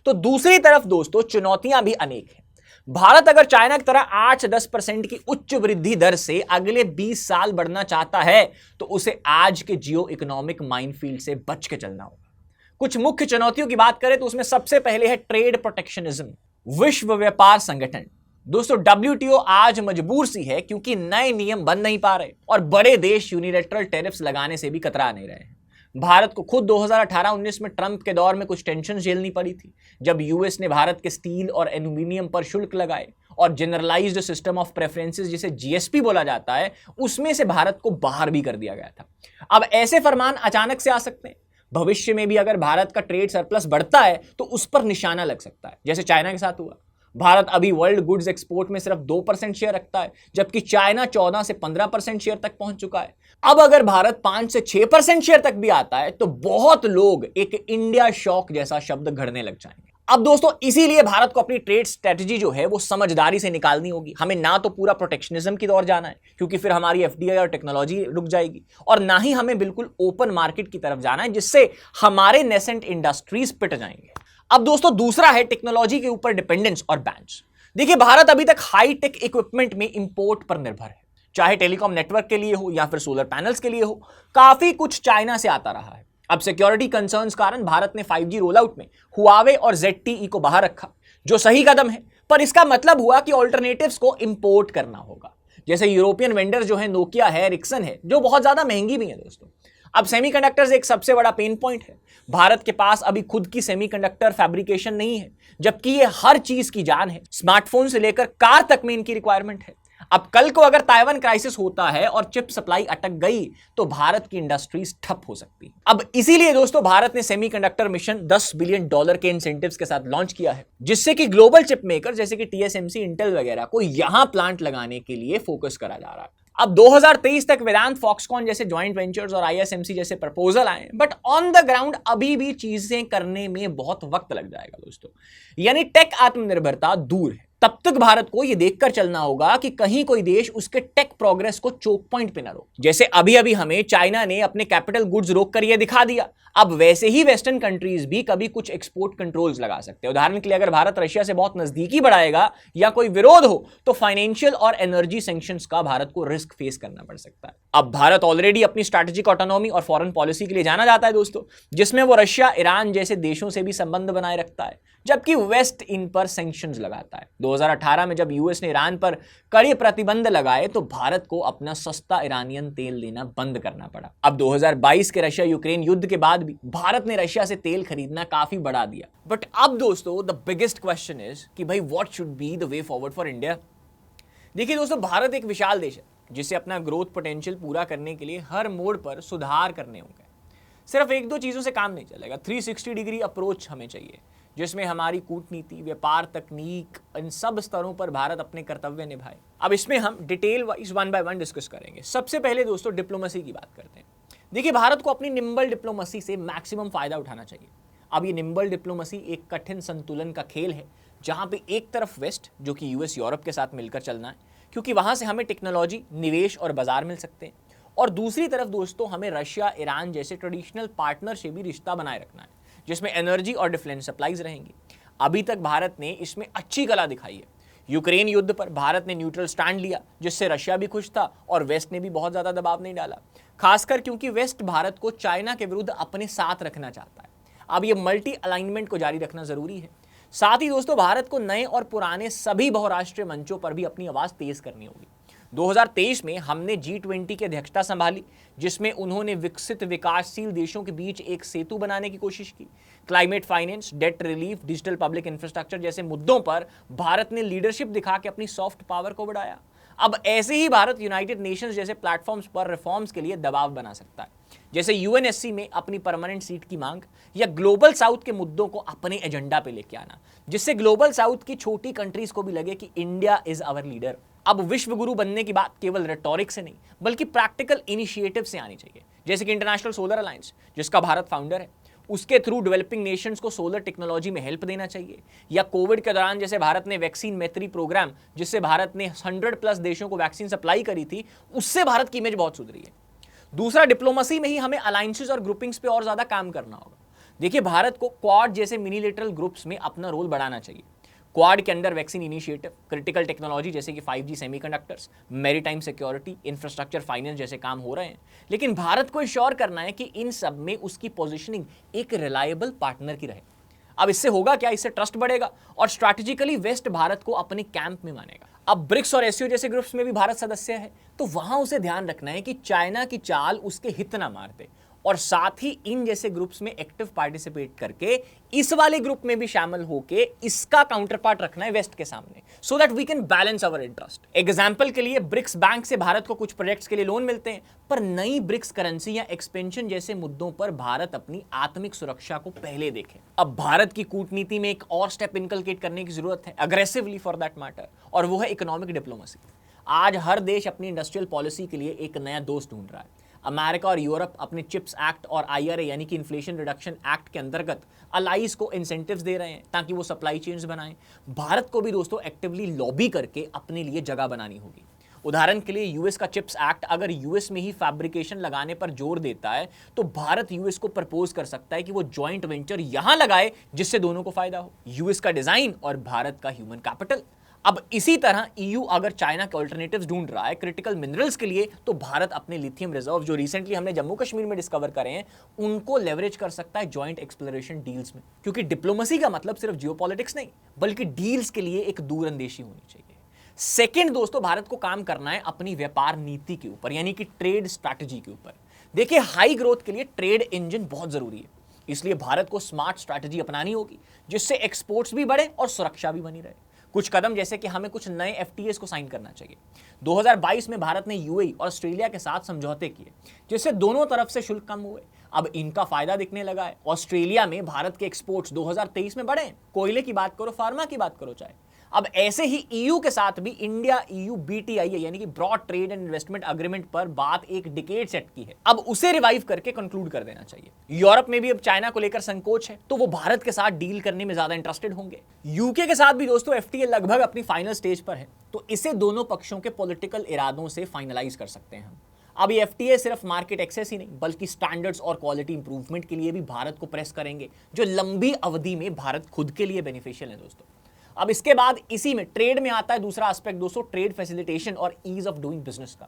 तो दूसरी तरफ दोस्तों चुनौतियां भी अनेक हैं। भारत अगर चाइना की तरह 8-10% की उच्च वृद्धि दर से अगले 20 साल बढ़ना चाहता है तो उसे आज के जियो इकोनॉमिक माइनफील्ड से बच के चलना होगा। कुछ मुख्य चुनौतियों की बात करें तो उसमें सबसे पहले है ट्रेड प्रोटेक्शनिज्म। विश्व व्यापार संगठन दोस्तों WTO आज मजबूर सी है क्योंकि नए नियम बन नहीं पा रहे और बड़े देश यूनिलैटरल टैरिफ्स लगाने से भी कतरा नहीं रहे हैं। भारत को खुद 2018-19 में ट्रंप के दौर में कुछ टेंशन झेलनी पड़ी थी जब US ने भारत के स्टील और एल्यूमिनियम पर शुल्क लगाए और जनरलाइज्ड सिस्टम ऑफ प्रेफरेंसेस जिसे GSP बोला जाता है उसमें से भारत को बाहर भी कर दिया गया था। अब ऐसे फरमान अचानक से आ सकते हैं। भविष्य में भी अगर भारत का ट्रेड सरप्लस बढ़ता है तो उस पर निशाना लग सकता है जैसे चाइना के साथ हुआ। भारत अभी वर्ल्ड गुड्स एक्सपोर्ट में सिर्फ 2% शेयर रखता है जबकि चाइना 14 से 15% शेयर तक पहुंच चुका है। अब अगर भारत 5 से 6% शेयर तक भी आता है तो बहुत लोग एक इंडिया शॉक जैसा शब्द घड़ने लग जाएंगे। अब दोस्तों इसीलिए भारत को अपनी ट्रेड स्ट्रेटजी जो है वो समझदारी से निकालनी होगी। हमें ना तो पूरा प्रोटेक्शनिज्म की ओर जाना है क्योंकि फिर हमारी FDI और टेक्नोलॉजी रुक जाएगी और ना ही हमें बिल्कुल ओपन मार्केट की तरफ जाना है जिससे हमारे नेसेंट इंडस्ट्रीज पिट जाएंगे। अब दोस्तों दूसरा है टेक्नोलॉजी के ऊपर डिपेंडेंस और बैंस। देखिए भारत अभी तक हाई टेक इक्विपमेंट में इंपोर्ट पर निर्भर है, चाहे टेलीकॉम नेटवर्क के लिए हो या फिर सोलर पैनल्स के लिए हो। काफी कुछ चाइना से आता रहा है। अब सिक्योरिटी कंसर्न्स कारण भारत ने 5G रोल आउट में हुआवे और ZTE को बाहर रखा जो सही कदम है, पर इसका मतलब हुआ कि ऑल्टरनेटिव्स को इंपोर्ट करना होगा। जैसे यूरोपियन वेंडर जो है नोकिया है, एरिक्सन है, जो बहुत ज्यादा महंगी भी है। दोस्तों अब सेमीकंडक्टर्स एक सबसे बड़ा पेन पॉइंट है। भारत के पास अभी खुद की सेमीकंडक्टर फैब्रिकेशन नहीं है जबकि ये हर चीज की जान है। स्मार्टफोन से लेकर कार तक में इनकी रिक्वायरमेंट है। अब कल को अगर ताइवान क्राइसिस होता है और चिप सप्लाई अटक गई तो भारत की इंडस्ट्रीज ठप हो सकती है। अब इसीलिए दोस्तों भारत ने सेमीकंडक्टर मिशन $10 बिलियन के इंसेंटिव्स के साथ लॉन्च किया है जिससे कि ग्लोबल चिप मेकर जैसे कि TSMC, इंटेल वगैरह को यहां प्लांट लगाने के लिए फोकस करा जा रहा है। अब 2023 तक वेदांत, फॉक्सकॉन जैसे ज्वाइंट वेंचर्स और आईएसएमसी जैसे प्रपोजल आए, बट ऑन द ग्राउंड अभी भी चीजें करने में बहुत वक्त लग जाएगा दोस्तों। यानी टेक आत्मनिर्भरता दूर है। तब तक भारत को यह देखकर चलना होगा कि कहीं कोई देश उसके टेक प्रोग्रेस को चोक पॉइंट पे ना रोक। जैसे अभी अभी हमें चाइना ने अपने कैपिटल गुड्स रोककर यह दिखा दिया, अब वैसे ही वेस्टर्न कंट्रीज भी कभी कुछ एक्सपोर्ट कंट्रोल्स लगा सकते हैं। उदाहरण के लिए अगर भारत रशिया से बहुत नजदीकी बढ़ाएगा या कोई विरोध हो तो फाइनेंशियल और एनर्जी सैंक्शंस का भारत को रिस्क फेस करना पड़ सकता है। अब भारत ऑलरेडी अपनी स्ट्रैटेजिक ऑटोनॉमी और फॉरेन पॉलिसी के लिए जाना जाता है दोस्तों, जिसमें वो रशिया, ईरान जैसे देशों से भी संबंध बनाए रखता है, जबकि वेस्ट इन पर सैंक्शंस लगाता है। 2018 में जब यूएस ने ईरान पर कड़े प्रतिबंध लगाए तो भारत को अपना सस्ता ईरानियन तेल लेना बंद करना पड़ा। अब 2022 के रशिया यूक्रेन युद्ध के बाद भी भारत ने रशिया से तेल खरीदना काफी बढ़ा दिया। बट अब दोस्तों द बिगेस्ट क्वेश्चन इज कि भाई what should be the way forward for India. देखिए दोस्तों, भारत एक विशाल देश है जिसे अपना ग्रोथ पोटेंशियल पूरा करने के लिए हर मोड़ पर सुधार करने होंगे। सिर्फ एक दो चीजों से काम नहीं चलेगा। 360 डिग्री अप्रोच हमें चाहिए, जिसमें हमारी कूटनीति, व्यापार, तकनीक, इन सब स्तरों पर भारत अपने कर्तव्य निभाए। अब इसमें हम detail wise one by one discuss करेंगे। सबसे पहले दोस्तों डिप्लोमेसी की बात करते हैं। देखिए, भारत को अपनी निम्बल डिप्लोमेसी से मैक्सिमम फायदा उठाना चाहिए। अब ये निम्बल डिप्लोमेसी एक कठिन संतुलन का खेल है, जहां पे एक तरफ वेस्ट, जो कि यूएस, यूरोप के साथ मिलकर चलना है, क्योंकि वहां से हमें टेक्नोलॉजी, निवेश और बाजार मिल सकते हैं, और दूसरी तरफ दोस्तों हमें रशिया, ईरान जैसे ट्रेडिशनल पार्टनर से भी रिश्ता बनाए रखना है, जिसमें एनर्जी और डिफेंस सप्लाईज रहेंगी। अभी तक भारत ने इसमें अच्छी कला दिखाई है। यूक्रेन युद्ध पर भारत ने न्यूट्रल स्टैंड लिया, जिससे रशिया भी खुश था और वेस्ट ने भी बहुत ज्यादा दबाव नहीं डाला, खासकर क्योंकि वेस्ट भारत को चाइना के विरुद्ध अपने साथ रखना चाहता है। अब ये मल्टी अलाइनमेंट को जारी रखना जरूरी है। साथ ही दोस्तों भारत को नए और पुराने सभी बहुराष्ट्रीय मंचों पर भी अपनी आवाज तेज करनी होगी। 2023 में हमने G20 की अध्यक्षता संभाली, जिसमें उन्होंने विकसित विकासशील देशों के बीच एक सेतु बनाने की कोशिश की। Climate finance, debt relief, digital public infrastructure जैसे मुद्दों पर भारत ने लीडरशिप दिखा के अपनी सॉफ्ट पावर को बढ़ाया। अब ऐसे ही भारत यूनाइटेड नेशंस जैसे प्लेटफॉर्म्स पर रिफॉर्म्स के लिए दबाव बना सकता है, जैसे यूएनएससी में अपनी परमानेंट सीट की मांग, या ग्लोबल साउथ के मुद्दों को अपने एजेंडा पे लेके आना, जिससे ग्लोबल साउथ की छोटी कंट्रीज को भी लगे कि इंडिया इज आवर लीडर। अब विश्व गुरु बनने की बात केवल रेटोरिक से नहीं, बल्कि प्रैक्टिकल इनिशिएटिव से आनी चाहिए, जैसे कि इंटरनेशनल सोलर अलायंस, जिसका भारत फाउंडर है, उसके थ्रू डेवलपिंग नेशंस को सोलर टेक्नोलॉजी में हेल्प देना चाहिए। या कोविड के दौरान जैसे भारत ने वैक्सीन मैत्री प्रोग्राम, जिससे भारत ने 100+ देशों को वैक्सीन सप्लाई करी थी, उससे भारत की इमेज बहुत सुधरी है। दूसरा, डिप्लोमेसी में ही हमें अलायंसेस और ग्रुपिंग्स पे और ज्यादा काम करना होगा। देखिए, भारत को क्वाड जैसे मिनीलेटरल ग्रुप्स में अपना रोल बढ़ाना चाहिए। क्वाड के अंदर वैक्सीन इनिशिएटिव, क्रिटिकल टेक्नोलॉजी जैसे कि 5G semiconductors, maritime security, infrastructure finance जैसे काम हो रहे हैं, लेकिन भारत को इंश्योर करना है कि इन सब में उसकी पोजीशनिंग एक रिलायबल पार्टनर की रहे। अब इससे होगा क्या? इससे ट्रस्ट बढ़ेगा और स्ट्रैटेजिकली वेस्ट भारत को अपने कैंप में मानेगा। अब ब्रिक्स और एससीओ जैसे ग्रुप्स में भी भारत सदस्य है, तो वहां उसे ध्यान रखना है कि चाइना की चाल उसके हित ना मार दे, और साथ ही इन जैसे ग्रुप्स में एक्टिव पार्टिसिपेट करके इस वाले ग्रुप में भी शामिल होके इसका काउंटर पार्ट रखना है वेस्ट के सामने, so that we can balance our interest. Example के लिए, ब्रिक्स बैंक से भारत को कुछ प्रोजेक्ट्स के लिए लोन मिलते हैं, पर नई ब्रिक्स करेंसी या एक्सपेंशन जैसे मुद्दों पर भारत अपनी आत्मिक सुरक्षा को पहले देखे। अब भारत की कूटनीति में एक और स्टेप इनकलकेट करने की जरूरत है, अग्रेसिवली फॉर दैट मैटर, और वो है इकोनॉमिक डिप्लोमेसी। आज हर देश अपनी इंडस्ट्रियल पॉलिसी के लिए एक नया दोस्त ढूंढ रहा है। अमेरिका और यूरोप अपने चिप्स एक्ट और IRA यानी कि इन्फ्लेशन रिडक्शन एक्ट के अंतर्गत अलाइज को इंसेंटिव्स दे रहे हैं ताकि वो सप्लाई चेन्स बनाएं। भारत को भी दोस्तों एक्टिवली लॉबी करके अपने लिए जगह बनानी होगी। उदाहरण के लिए, यूएस का चिप्स एक्ट अगर यूएस में ही फैब्रिकेशन लगाने पर जोर देता है, तो भारत यूएस को प्रपोज कर सकता है कि वो जॉइंट वेंचर यहां लगाए, जिससे दोनों को फायदा हो, यूएस का डिजाइन और भारत का ह्यूमन कैपिटल। अब इसी तरह EU अगर चाइना के ऑल्टरनेटिव्स ढूंढ रहा है क्रिटिकल मिनरल्स के लिए, तो भारत अपने लिथियम रिजर्व जो रिसेंटली हमने जम्मू कश्मीर में डिस्कवर करे हैं, उनको लेवरेज कर सकता है जॉइंट एक्सप्लोरेशन डील्स में, क्योंकि डिप्लोमेसी का मतलब सिर्फ जियोपॉलिटिक्स नहीं, बल्कि डील्स के लिए एक दूरंदेशी होनी चाहिए। सेकेंड दोस्तों, भारत को काम करना है अपनी व्यापार नीति के ऊपर, यानी कि ट्रेड स्ट्रैटेजी के ऊपर। देखिए, हाई ग्रोथ के लिए ट्रेड इंजन बहुत जरूरी है, इसलिए भारत को स्मार्ट स्ट्रैटेजी अपनानी होगी, जिससे एक्सपोर्ट्स भी बढ़े और सुरक्षा भी बनी रहे। कुछ कदम जैसे कि हमें कुछ नए FTAs को साइन करना चाहिए। 2022 में भारत ने UAE और ऑस्ट्रेलिया के साथ समझौते किए, जिससे दोनों तरफ से शुल्क कम हुए। अब इनका फायदा दिखने लगा है। ऑस्ट्रेलिया में भारत के एक्सपोर्ट्स 2023 में बढ़े, कोयले की बात करो, फार्मा की बात करो चाहे। अब ऐसे ही ईयू के साथ भी इंडिया ईयू बीटीआई यानी कि broad trade and investment agreement पर बात एक डिकेड सेट की है, अब उसे रिवाइव करके कंक्लूड कर देना चाहिए। यूरोप में भी अब चाइना को लेकर संकोच है, तो वो भारत के साथ डील करने में ज्यादा इंटरेस्टेड होंगे। यूके के साथ भी दोस्तों एफटीए लगभग अपनी फाइनल स्टेज पर है, तो इसे दोनों पक्षों के पॉलिटिकल इरादों से फाइनलाइज कर सकते हैं हम। अब ये एफटीए सिर्फ मार्केट एक्सेस ही नहीं बल्कि स्टैंडर्ड्स और क्वालिटी इंप्रूवमेंट के लिए भी भारत को प्रेस करेंगे, जो लंबी अवधि में भारत खुद के लिए बेनिफिशियल है दोस्तों। अब इसके बाद इसी में ट्रेड में आता है दूसरा एस्पेक्ट दोस्तों, ट्रेड फैसिलिटेशन और ईज ऑफ डूइंग बिजनेस का।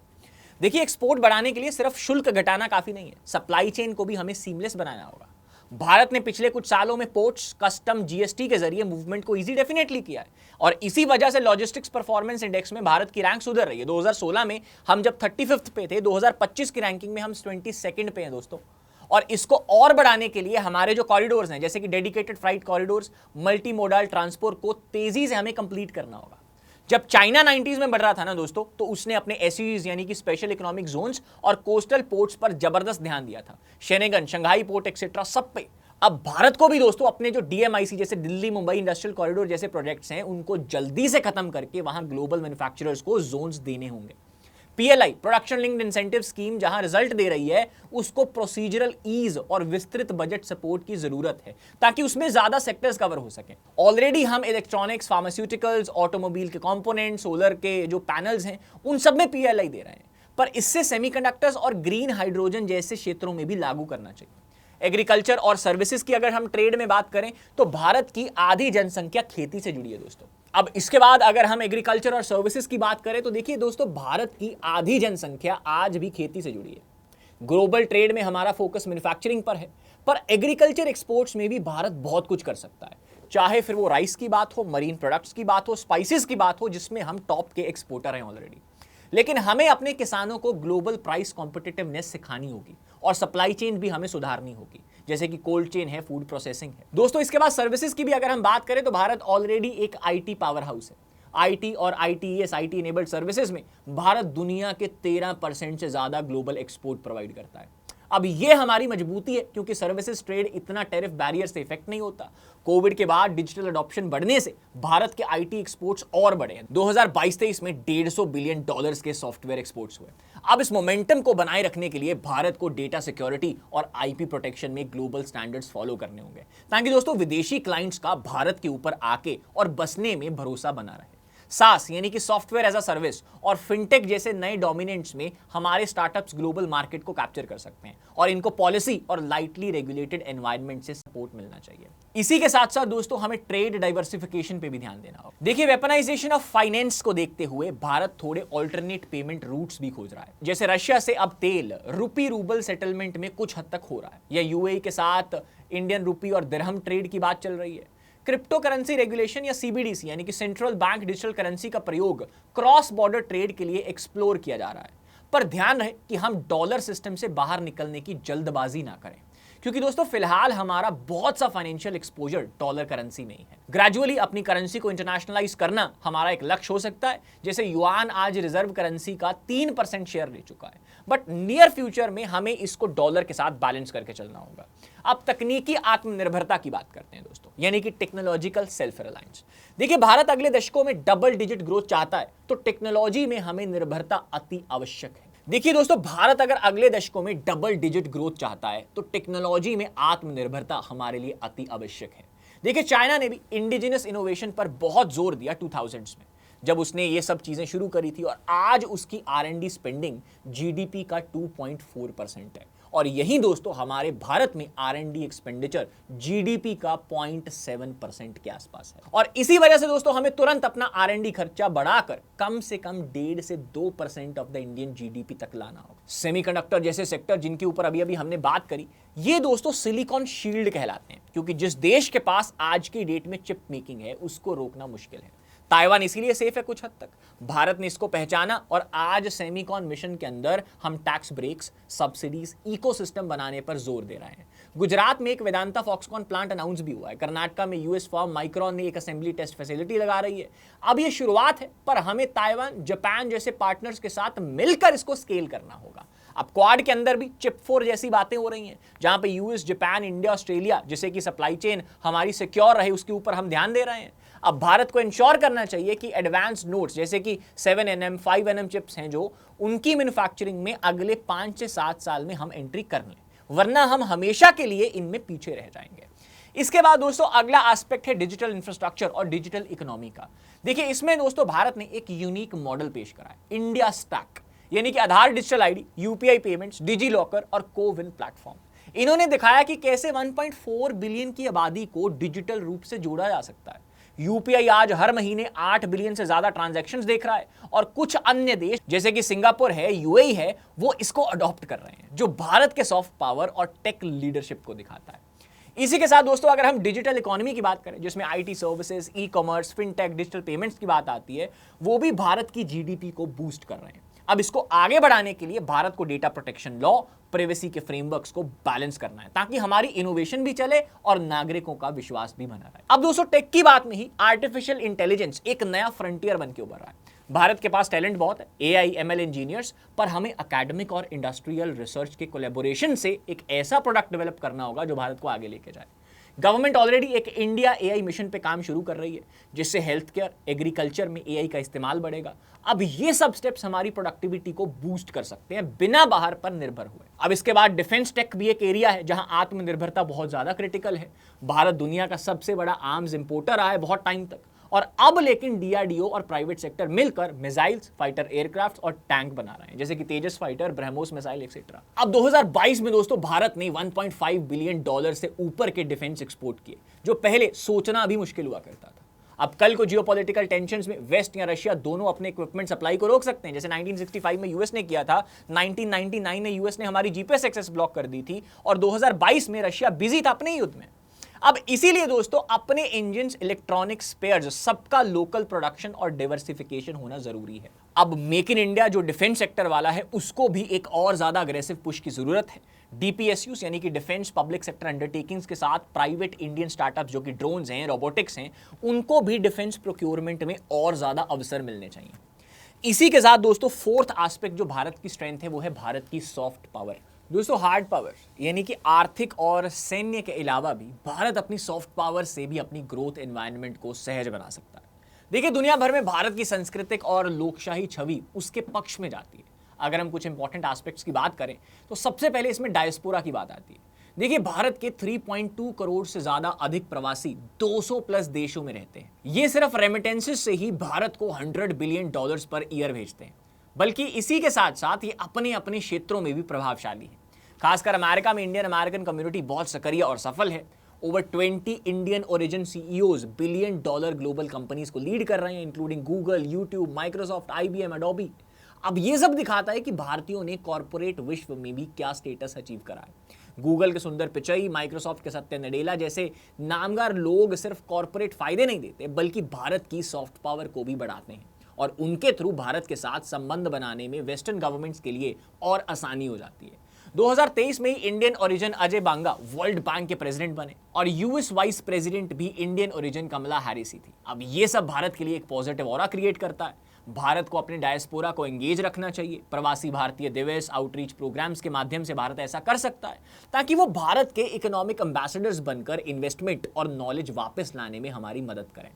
देखिए एक्सपोर्ट बढ़ाने के लिए सिर्फ शुल्क घटाना काफी नहीं है, सप्लाई चेन को भी हमें सीमलेस बनाना होगा। भारत ने पिछले कुछ सालों में पोर्ट्स, कस्टम, जीएसटी के जरिए मूवमेंट को इजी डेफिनेटली किया है और इसी वजह से लॉजिस्टिक्स परफॉर्मेंस इंडेक्स में भारत की रैंक सुधर रही है। 2016 में हम जब 35th पे थे, 2025 की रैंकिंग में हम 22nd पे हैं दोस्तों। और इसको और बढ़ाने के लिए हमारे जो कॉरिडोर्स हैं जैसे कि dedicated flight corridors, multi modal transport को तेजी से हमें कंप्लीट करना होगा। जब चाइना 90s में बढ़ रहा था ना दोस्तों, तो उसने अपने एसईज यानी कि स्पेशल इकोनॉमिक जोन्स और कोस्टल पोर्ट्स पर जबरदस्त ध्यान दिया था, शेनेगन, शंघाई पोर्ट एक्सेट्रा सब पे। अब भारत को भी दोस्तों अपने जो डीएमआईसी जैसे दिल्ली मुंबई इंडस्ट्रियल कॉरिडोर जैसे प्रोजेक्ट्स हैं उनको जल्दी से खत्म करके वहां ग्लोबल मैन्युफैक्चरर्स को जोन्स देने होंगे। PLI production linked incentive scheme जहां रिजल्ट दे रही है, उसको प्रोसीजरल ईज और विस्तृत बजट सपोर्ट की जरूरत है ताकि उसमें ज्यादा सेक्टर्स कवर हो सके। ऑलरेडी हम इलेक्ट्रॉनिक्स, फार्मास्यूटिकल्स, ऑटोमोबाइल के कंपोनेंट, सोलर के जो पैनल्स हैं उन सब में पीएलआई दे रहे हैं, पर इससे सेमीकंडक्टर्स और ग्रीन हाइड्रोजन जैसे क्षेत्रों में भी लागू करना चाहिए। एग्रीकल्चर और सर्विसेज की अगर हम ट्रेड में बात करें तो भारत की आधी जनसंख्या खेती से जुड़ी है दोस्तों। अब इसके बाद अगर हम एग्रीकल्चर और सर्विसेज की बात करें तो देखिए दोस्तों, भारत की आधी जनसंख्या आज भी खेती से जुड़ी है। ग्लोबल ट्रेड में हमारा फोकस मैन्युफैक्चरिंग पर है, पर एग्रीकल्चर एक्सपोर्ट्स में भी भारत बहुत कुछ कर सकता है, चाहे फिर वो राइस की बात हो, मरीन प्रोडक्ट्स की बात हो, स्पाइसेस की बात हो, जिसमें हम टॉप के एक्सपोर्टर हैं ऑलरेडी। लेकिन हमें अपने किसानों को ग्लोबल प्राइस कॉम्पिटिटिवनेस सिखानी होगी और सप्लाई चेन भी हमें सुधारनी होगी, जैसे कि कोल्ड चेन है, फूड प्रोसेसिंग है दोस्तों। इसके बाद सर्विसेज की भी अगर हम बात करें तो भारत ऑलरेडी एक आईटी पावर हाउस है। आईटी और आईटीएस, आईटी इनेबल्ड सर्विसेज में भारत दुनिया के 13% से ज्यादा ग्लोबल एक्सपोर्ट प्रोवाइड करता है। अब ये हमारी मजबूती है क्योंकि सर्विसेज ट्रेड इतना टैरिफ बैरियर से इफेक्ट नहीं होता। कोविड के बाद डिजिटल अडॉप्शन बढ़ने से भारत के आईटी एक्सपोर्ट्स और बढ़े हैं। 2022-23 में $150 बिलियन के सॉफ्टवेयर एक्सपोर्ट्स हुए। अब इस मोमेंटम को बनाए रखने के लिए भारत को डेटा सिक्योरिटी और आईपी प्रोटेक्शन में ग्लोबल स्टैंडर्ड्स फॉलो करने होंगे ताकि दोस्तों विदेशी क्लाइंट्स का भारत के ऊपर आके और बसने में भरोसा बना रहे। सास यानी कि सॉफ्टवेयर एज अ सर्विस और फिनटेक जैसे नए डोमिनेंट्स में हमारे स्टार्टअप्स ग्लोबल मार्केट को कैप्चर कर सकते हैं और इनको पॉलिसी और लाइटली रेगुलेटेड एनवायरनमेंट से सपोर्ट मिलना चाहिए। इसी के साथ साथ दोस्तों हमें ट्रेड डाइवर्सिफिकेशन पे भी ध्यान देना होगा। देखिए वेपनाइजेशन ऑफ फाइनेंस को देखते हुए भारत थोड़े ऑल्टरनेट पेमेंट रूट्स भी खोज रहा है, जैसे रशिया से अब तेल रुपी रूबल सेटलमेंट में कुछ हद तक हो रहा है, या यूएई के साथ इंडियन रुपी और दिरहम ट्रेड की बात चल रही है। क्रिप्टो करेंसी रेगुलेशन या सीबीडीसी यानी कि सेंट्रल बैंक डिजिटल करेंसी का प्रयोग क्रॉस बॉर्डर ट्रेड के लिए एक्सप्लोर किया जा रहा है, पर ध्यान रहे कि हम डॉलर सिस्टम से बाहर निकलने की जल्दबाजी ना करें, क्योंकि दोस्तों फिलहाल हमारा बहुत सा फाइनेंशियल एक्सपोजर डॉलर करेंसी में ही है। ग्रेजुअली अपनी करेंसी को इंटरनेशनलाइज करना हमारा एक लक्ष्य हो सकता है, जैसे युआन आज रिजर्व करेंसी का 3% शेयर ले चुका है, बट नियर फ्यूचर में हमें इसको डॉलर के साथ बैलेंस करके चलना होगा। अब तकनीकी आत्मनिर्भरता की बात करते हैं दोस्तों, यानी कि टेक्नोलॉजिकल सेल्फ रिलायंस। देखिए भारत अगले दशकों में डबल डिजिट ग्रोथ चाहता है, तो टेक्नोलॉजी में हमें निर्भरता अति आवश्यक है। देखिए दोस्तों, भारत अगर अगले दशकों में डबल डिजिट ग्रोथ चाहता है तो टेक्नोलॉजी में आत्मनिर्भरता हमारे लिए अति आवश्यक है। देखिए चाइना ने भी इंडिजिनस इनोवेशन पर बहुत जोर दिया 2000s में, जब उसने ये सब चीजें शुरू करी थी, और आज उसकी R&D स्पेंडिंग जीडीपी का 2.4% है, और यही दोस्तों हमारे भारत में R&D एक्सपेंडिचर जीडीपी का 0.7% के आसपास है। और इसी वजह से दोस्तों हमें तुरंत अपना R&D खर्चा बढ़ाकर कम से कम 1.5 से 2% ऑफ द इंडियन जीडीपी तक लाना होगा। सेमीकंडक्टर जैसे सेक्टर जिनके ऊपर अभी अभी हमने बात करी, ये दोस्तों सिलिकॉन शील्ड कहलाते हैं, क्योंकि जिस देश के पास आज की डेट में चिप मेकिंग है उसको रोकना मुश्किल है। ताइवान इसीलिए सेफ है कुछ हद तक, भारत ने इसको पहचाना और आज सेमीकॉन मिशन के अंदर हम टैक्स ब्रेक्स, सब्सिडीज, इकोसिस्टम बनाने पर जोर दे रहे हैं। गुजरात में एक वेदांता फॉक्सकॉन प्लांट अनाउंस भी हुआ है। कर्नाटक में यूएस फर्म माइक्रोन ने एक असेंबली टेस्ट फैसिलिटी लगा रही है। अब ये शुरुआत है, पर हमें ताइवान, जापान जैसे पार्टनर्स के साथ मिलकर इसको स्केल करना होगा। अब क्वाड के अंदर भी चिप 4 जैसी बातें हो रही हैं, जहां पे यूएस, जापान, इंडिया, ऑस्ट्रेलिया, जिससे कि सप्लाई चेन हमारी सिक्योर रहे उसके ऊपर हम ध्यान दे रहे हैं। अब भारत को इंश्योर करना चाहिए कि एडवांस नोड्स जैसे कि 7nm 5nm चिप्स हैं जो उनकी मैन्युफैक्चरिंग में अगले 5 से 7 साल में हम एंट्री कर लें, वरना हम हमेशा के लिए इनमें पीछे रह जाएंगे। इसके बाद दोस्तों अगला एस्पेक्ट है डिजिटल इंफ्रास्ट्रक्चर और डिजिटल इकोनॉमी का। देखिए इसमें दोस्तों भारत ने एक यूनिक मॉडल पेश करा है, इंडिया स्टैक, यानी कि आधार digital ID, UPI payments, digi locker और कोविन प्लेटफॉर्म। इन्होंने दिखाया कि कैसे 1.4 बिलियन की आबादी को डिजिटल रूप से जोड़ा जा सकता है। यूपीआई आज हर महीने 8 बिलियन से ज्यादा ट्रांजैक्शंस देख रहा है और कुछ अन्य देश जैसे कि सिंगापुर है, यूएई है, वो इसको अडॉप्ट कर रहे हैं, जो भारत के सॉफ्ट पावर और टेक लीडरशिप को दिखाता है। इसी के साथ दोस्तों अगर हम डिजिटल इकोनॉमी की बात करें, जिसमें IT services, e commerce, fintech, digital payments की बात आती है, वो भी भारत की जीडीपी को बूस्ट कर रहे हैं। अब इसको आगे बढ़ाने के लिए भारत को डेटा प्रोटेक्शन लॉ, प्राइवेसी के फ्रेमवर्क्स को बैलेंस करना है, ताकि हमारी इनोवेशन भी चले और नागरिकों का विश्वास भी बना रहे। अब दोस्तों टेक की बात में ही आर्टिफिशियल इंटेलिजेंस एक नया फ्रंटियर बन के उभर रहा है। भारत के पास टैलेंट बहुत है, एआई, एमएल इंजीनियर्स, पर हमें एकेडमिक और इंडस्ट्रियल रिसर्च के कोलैबोरेशन से एक ऐसा प्रोडक्ट डेवलप करना होगा जो भारत को आगे लेके जाए। गवर्नमेंट ऑलरेडी एक इंडिया एआई मिशन पे काम शुरू कर रही है, जिससे हेल्थ केयर, एग्रीकल्चर में एआई का इस्तेमाल बढ़ेगा। अब ये सब स्टेप्स हमारी प्रोडक्टिविटी को बूस्ट कर सकते हैं बिना बाहर पर निर्भर हुए। अब इसके बाद डिफेंस टेक भी एक एरिया है जहां आत्मनिर्भरता बहुत ज्यादा क्रिटिकल है। भारत दुनिया का सबसे बड़ा आर्म्स इंपोर्टर रहा है बहुत टाइम तक, और अब लेकिन डीआरडीओ और प्राइवेट सेक्टर मिलकर मिसाइल्स, फाइटर एयरक्राफ्ट और टैंक बना रहे हैं, जैसे कि तेजस फाइटर, ब्रह्मोस मिसाइल एक्सेट्रा। अब 2022 में दोस्तों भारत ने 1.5 बिलियन डॉलर से ऊपर के डिफेंस एक्सपोर्ट किए, जो पहले सोचना भी मुश्किल हुआ करता था। अब कल को जियोपॉलिटिकल टेंशंस में वेस्ट या रशिया दोनों अपने इक्विपमेंट सप्लाई को रोक सकते हैं, जैसे 1965 में यूएस ने किया था, 1999 में यूएस ने हमारी जीपीएस एक्सेस ब्लॉक कर दी थी, और 2022 में रशिया बिजी था अपने युद्ध में। अब इसीलिए दोस्तों अपने इंजन्स, इलेक्ट्रॉनिक स्पेयर्स, सबका लोकल प्रोडक्शन और डाइवर्सिफिकेशन होना जरूरी है। अब मेक इन इंडिया जो डिफेंस सेक्टर वाला है, उसको भी एक और ज्यादा अग्रेसिव पुश की जरूरत है। डीपीएसयूस यानी कि डिफेंस पब्लिक सेक्टर अंडरटेकिंग्स के साथ प्राइवेट इंडियन स्टार्टअप्स जो कि ड्रोन्स हैं, रोबोटिक्स हैं, उनको भी डिफेंस प्रोक्योरमेंट में और ज्यादा अवसर मिलने चाहिए। इसी के साथ दोस्तों फोर्थ एस्पेक्ट जो भारत की स्ट्रेंथ है वो है भारत की सॉफ्ट पावर। दोस्तों हार्ड पावर यानी कि आर्थिक और सैन्य के अलावा भी भारत अपनी सॉफ्ट पावर से भी अपनी ग्रोथ एनवायरनमेंट को सहज बना सकता है। देखिए दुनिया भर में भारत की सांस्कृतिक और लोकशाही छवि उसके पक्ष में जाती है। अगर हम कुछ इंपॉर्टेंट एस्पेक्ट्स की बात करें तो सबसे पहले इसमें डायस्पोरा की बात आती है। देखिए भारत के 3.2 करोड़ से ज्यादा अधिक प्रवासी 200 प्लस देशों में रहते हैं। ये सिर्फ रेमिटेंसेस से ही भारत को $100 बिलियन पर ईयर भेजते हैं, बल्कि इसी के साथ साथ ये अपने अपने क्षेत्रों में भी प्रभावशाली है। खासकर अमेरिका में इंडियन अमेरिकन कम्युनिटी बहुत सक्रिय और सफल है। Over 20 Indian origin CEOs $billion global companies को लीड कर रहे हैं, including Google, YouTube, Microsoft, IBM, Adobe. अब ये सब दिखाता है कि भारतीयों ने कॉर्पोरेट विश्व में भी क्या स्टेटस अचीव करा है। गूगल के सुंदर पिचई, माइक्रोसॉफ्ट के सत्य नडेला जैसे नामगार लोग सिर्फ कॉर्पोरेट फायदे नहीं देते, बल्कि भारत की सॉफ्ट पावर को भी बढ़ाते हैं, और उनके थ्रू भारत के साथ संबंध बनाने में वेस्टर्न गवर्नमेंट्स के लिए और आसानी हो जाती है। 2023 में ही Indian origin Ajay Banga World Bank के प्रेसिडेंट बने, और यूएस वाइस प्रेसिडेंट भी इंडियन ओरिजिन कमला हैरिस ही थी। अब ये सब भारत के लिए एक पॉजिटिव ऑरा क्रिएट करता है। भारत को अपने डायस्पोरा को एंगेज रखना चाहिए। प्रवासी भारतीय दिवस, आउटरीच प्रोग्राम्स के माध्यम से भारत ऐसा कर सकता है, ताकि वो भारत के इकोनॉमिक एम्बेसडर्स बनकर इन्वेस्टमेंट और नॉलेज वापस लाने में हमारी मदद करें।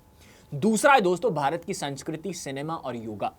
दूसरा है दोस्तों भारत की संस्कृति, सिनेमा और योगा।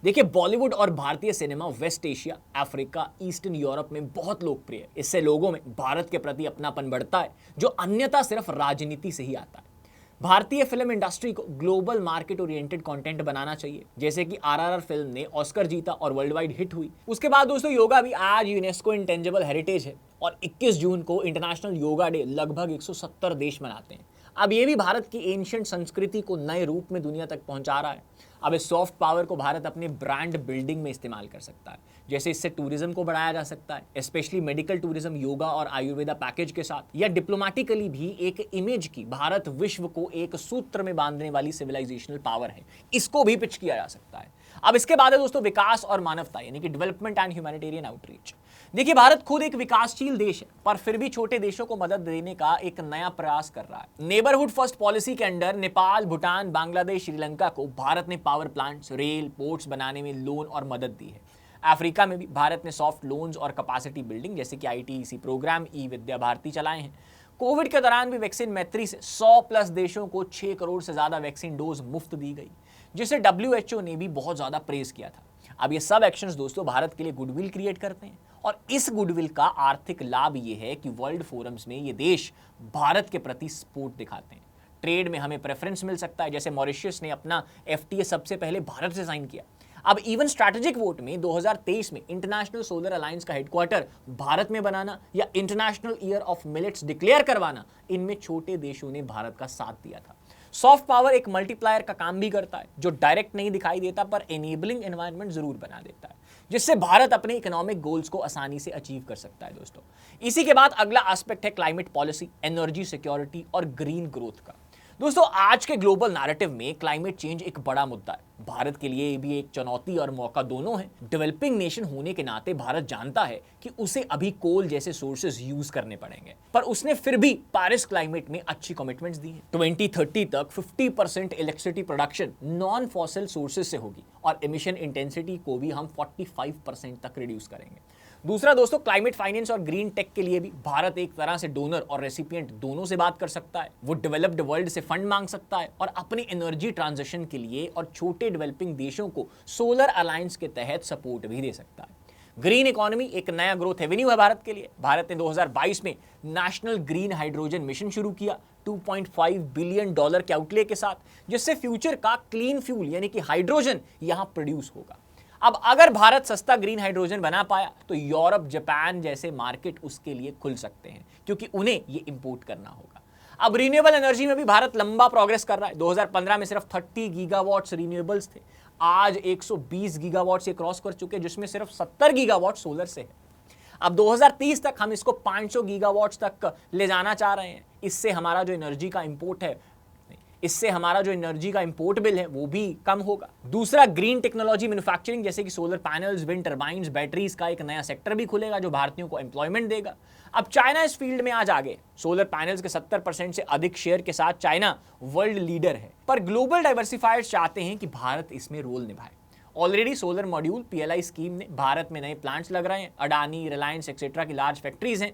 देखिए बॉलीवुड और भारतीय cinema West Asia, Africa, Eastern Europe में बहुत लोकप्रिय है। इससे लोगों में भारत के प्रति अपनापन बढ़ता है, जो अन्यथा सिर्फ राजनीति से ही आता है। भारतीय फिल्म इंडस्ट्री को ग्लोबल मार्केट ओरिएंटेड कंटेंट बनाना चाहिए, जैसे कि आरआरआर फिल्म ने ऑस्कर जीता और वर्ल्ड वाइड हिट हुई। उसके बाद दोस्तों योगा भी आज यूनेस्को इंटेंजिबल हेरिटेज है, और 21 जून को इंटरनेशनल योगा डे लगभग 170 देश मनाते हैं। अब ये भी भारत की एंशिएंट संस्कृति को नए रूप में दुनिया तक पहुंचा रहा है। अब इस सॉफ्ट पावर को भारत अपने ब्रांड बिल्डिंग में इस्तेमाल कर सकता है, जैसे इससे टूरिज्म को बढ़ाया जा सकता है, स्पेशली मेडिकल टूरिज्म, योगा और आयुर्वेदा पैकेज के साथ, या डिप्लोमेटिकली भी एक इमेज की भारत विश्व को एक सूत्र में बांधने वाली सिविलाइजेशनल पावर है, इसको भी पिच किया जा सकता है। अब इसके बाद है दोस्तों विकास और मानवता यानी कि डेवलपमेंट एंड ह्यूमैनिटेरियन आउटरीच। देखिए भारत खुद एक विकासशील देश है, पर फिर भी छोटे देशों को मदद देने का एक नया प्रयास कर रहा है। नेबरहुड फर्स्ट पॉलिसी के अंडर नेपाल, भूटान, बांग्लादेश, श्रीलंका को भारत ने पावर प्लांट्स, रेल, पोर्ट्स बनाने में लोन और मदद दी है। अफ्रीका में भी भारत ने सॉफ्ट लोन्स और कैपेसिटी बिल्डिंग जैसे कि आईटीईसी प्रोग्राम, ई विद्या भारती चलाए हैं। कोविड के दौरान भी वैक्सीन मैत्री से 100 प्लस देशों को 6 करोड़ से ज्यादा वैक्सीन डोज मुफ्त दी गई, जिसे WHO ने भी बहुत ज्यादा प्रेज किया था। अब ये सब एक्शंस दोस्तों भारत के लिए गुडविल क्रिएट करते हैं और इस गुडविल का आर्थिक लाभ ये है कि वर्ल्ड फोरम्स में ये देश भारत के प्रति सपोर्ट दिखाते हैं। ट्रेड में हमें प्रेफरेंस मिल सकता है, जैसे मॉरिशस ने अपना FTA सबसे पहले भारत से साइन किया। अब इवन स्ट्रैटेजिक वोट में 2023 में इंटरनेशनल सोलर अलायंस का हेडक्वार्टर भारत में बनाना या international year of millets declare करवाना, इनमें छोटे देशों ने भारत का साथ दिया था। सॉफ्ट पावर एक मल्टीप्लायर का काम भी करता है, जो डायरेक्ट नहीं दिखाई देता पर एनेबलिंग एनवायरनमेंट जरूर बना देता है, जिससे भारत अपने इकोनॉमिक गोल्स को आसानी से अचीव कर सकता है दोस्तों। इसी के बाद अगला एस्पेक्ट है क्लाइमेट पॉलिसी, एनर्जी सिक्योरिटी और ग्रीन ग्रोथ का। दोस्तों आज के ग्लोबल नैरेटिव में क्लाइमेट चेंज एक बड़ा मुद्दा है। भारत के लिए भी एक चुनौती और मौका दोनों है। डेवलपिंग नेशन होने के नाते भारत जानता है कि उसे अभी कोल जैसे सोर्सेज यूज करने पड़ेंगे, पर उसने फिर भी पेरिस क्लाइमेट में अच्छी कमिटमेंट्स दी हैं। 2030 तक 50% electricity production non fossil sources से होगी और एमिशन इंटेंसिटी को भी हम 45% तक रिड्यूस करेंगे। दूसरा दोस्तों, क्लाइमेट फाइनेंस और ग्रीन टेक के लिए भी भारत एक तरह से डोनर और रेसिपिएंट दोनों से बात कर सकता है। वो डेवलप्ड वर्ल्ड से फंड मांग सकता है और अपने एनर्जी ट्रांजिशन के लिए और छोटे डेवलपिंग देशों को सोलर अलायंस के तहत सपोर्ट भी दे सकता है। ग्रीन इकोनॉमी एक नया ग्रोथ एवेन्यू है भारत के लिए। भारत ने 2022 में नेशनल ग्रीन हाइड्रोजन मिशन शुरू किया $2.5 बिलियन के आउटले के साथ, जिससे फ्यूचर का क्लीन फ्यूल यानी कि हाइड्रोजन यहां प्रोड्यूस होगा। अब अगर भारत सस्ता ग्रीन हाइड्रोजन बना पाया तो यूरोप, जापान जैसे मार्केट उसके लिए खुल सकते हैं, क्योंकि उन्हें ये इंपोर्ट करना होगा। अब रिन्यूएबल एनर्जी में भी भारत लंबा प्रोग्रेस कर रहा है। 2015 में सिर्फ 30 गीगावाट्स रिन्यूएबल्स थे, आज 120 गीगावाट से क्रॉस कर चुके, जिसमें सिर्फ 70 गीगावाट सोलर से है। अब 2030 तक हम इसको 500 गीगावाट तक ले जाना चाह रहे हैं। इससे हमारा जो एनर्जी का इंपोर्ट बिल है वो भी कम होगा। दूसरा, ग्रीन टेक्नोलॉजी मैन्युफैक्चरिंग जैसे कि solar panels, wind turbines, batteries का एक नया सेक्टर भी खुलेगा जो भारतीयों को एम्प्लॉयमेंट देगा। अब चाइना इस फील्ड में आज आगे, सोलर पैनल्स के 70% से अधिक शेयर के साथ चाइना वर्ल्ड लीडर है, पर ग्लोबल डाइवर्सिफायर्स चाहते हैं कि भारत इसमें रोल निभाए। Already solar module PLI scheme ने भारत में नए प्लांट्स लग रहे हैं, अडानी, रिलायंस एक्सेट्रा की लार्ज फैक्ट्रीज हैं।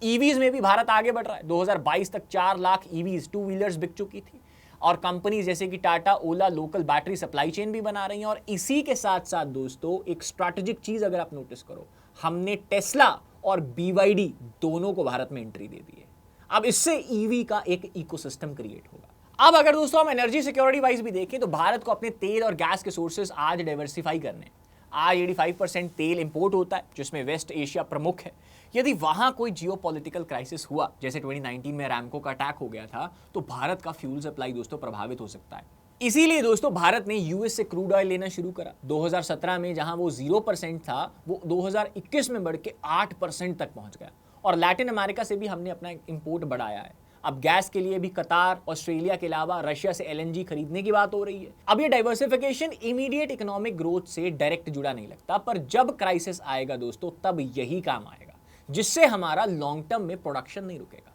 ईवीज में भी भारत आगे बढ़ रहा है। 2022 तक 4 लाख ईवीज 2 व्हीलर्स बिक चुकी थी और कंपनीज जैसे कि टाटा, ओला लोकल बैटरी सप्लाई चेन भी बना रही हैं। और इसी के साथ साथ दोस्तों एक स्ट्रैटेजिक चीज अगर आप नोटिस करो, हमने टेस्ला और BYD दोनों को भारत में एंट्री दे दी है। अब इससे EV का एक इकोसिस्टम क्रिएट होगा। अब अगर दोस्तों हम एनर्जी सिक्योरिटी वाइज भी देखें तो भारत को अपने तेल और गैस के सोर्सेज आज डाइवर्सिफाई करने। आज 85% तेल इंपोर्ट होता है, जिसमें वेस्ट एशिया प्रमुख है। यदि वहां कोई जियोपॉलिटिकल क्राइसिस हुआ, जैसे 2019 में अरामको का अटैक हो गया था, तो भारत का फ्यूल सप्लाई दोस्तों प्रभावित हो सकता है। इसीलिए दोस्तों भारत ने US से क्रूड ऑयल लेना शुरू करा। 2017 में जहां वो 0% था, वो 2021 में बढ़ के 8% तक पहुंच गया। और लैटिन अमेरिका से भी हमने अपना इंपोर्ट बढ़ाया है। अब गैस के लिए भी कतार, ऑस्ट्रेलिया के अलावा रशिया से LNG खरीदने की बात हो रही है। अब ये डाइवर्सिफिकेशन इमीडिएट इकोनॉमिक ग्रोथ से डायरेक्ट जुड़ा नहीं लगता, पर जब क्राइसिस आएगा दोस्तों तब यही काम आएगा, जिससे हमारा लॉन्ग टर्म में प्रोडक्शन नहीं रुकेगा।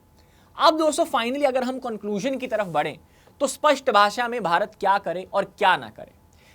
अब दोस्तों फाइनली अगर हम कंक्लूजन की तरफ बढ़ें तो स्पष्ट भाषा में भारत क्या करे और क्या ना करे।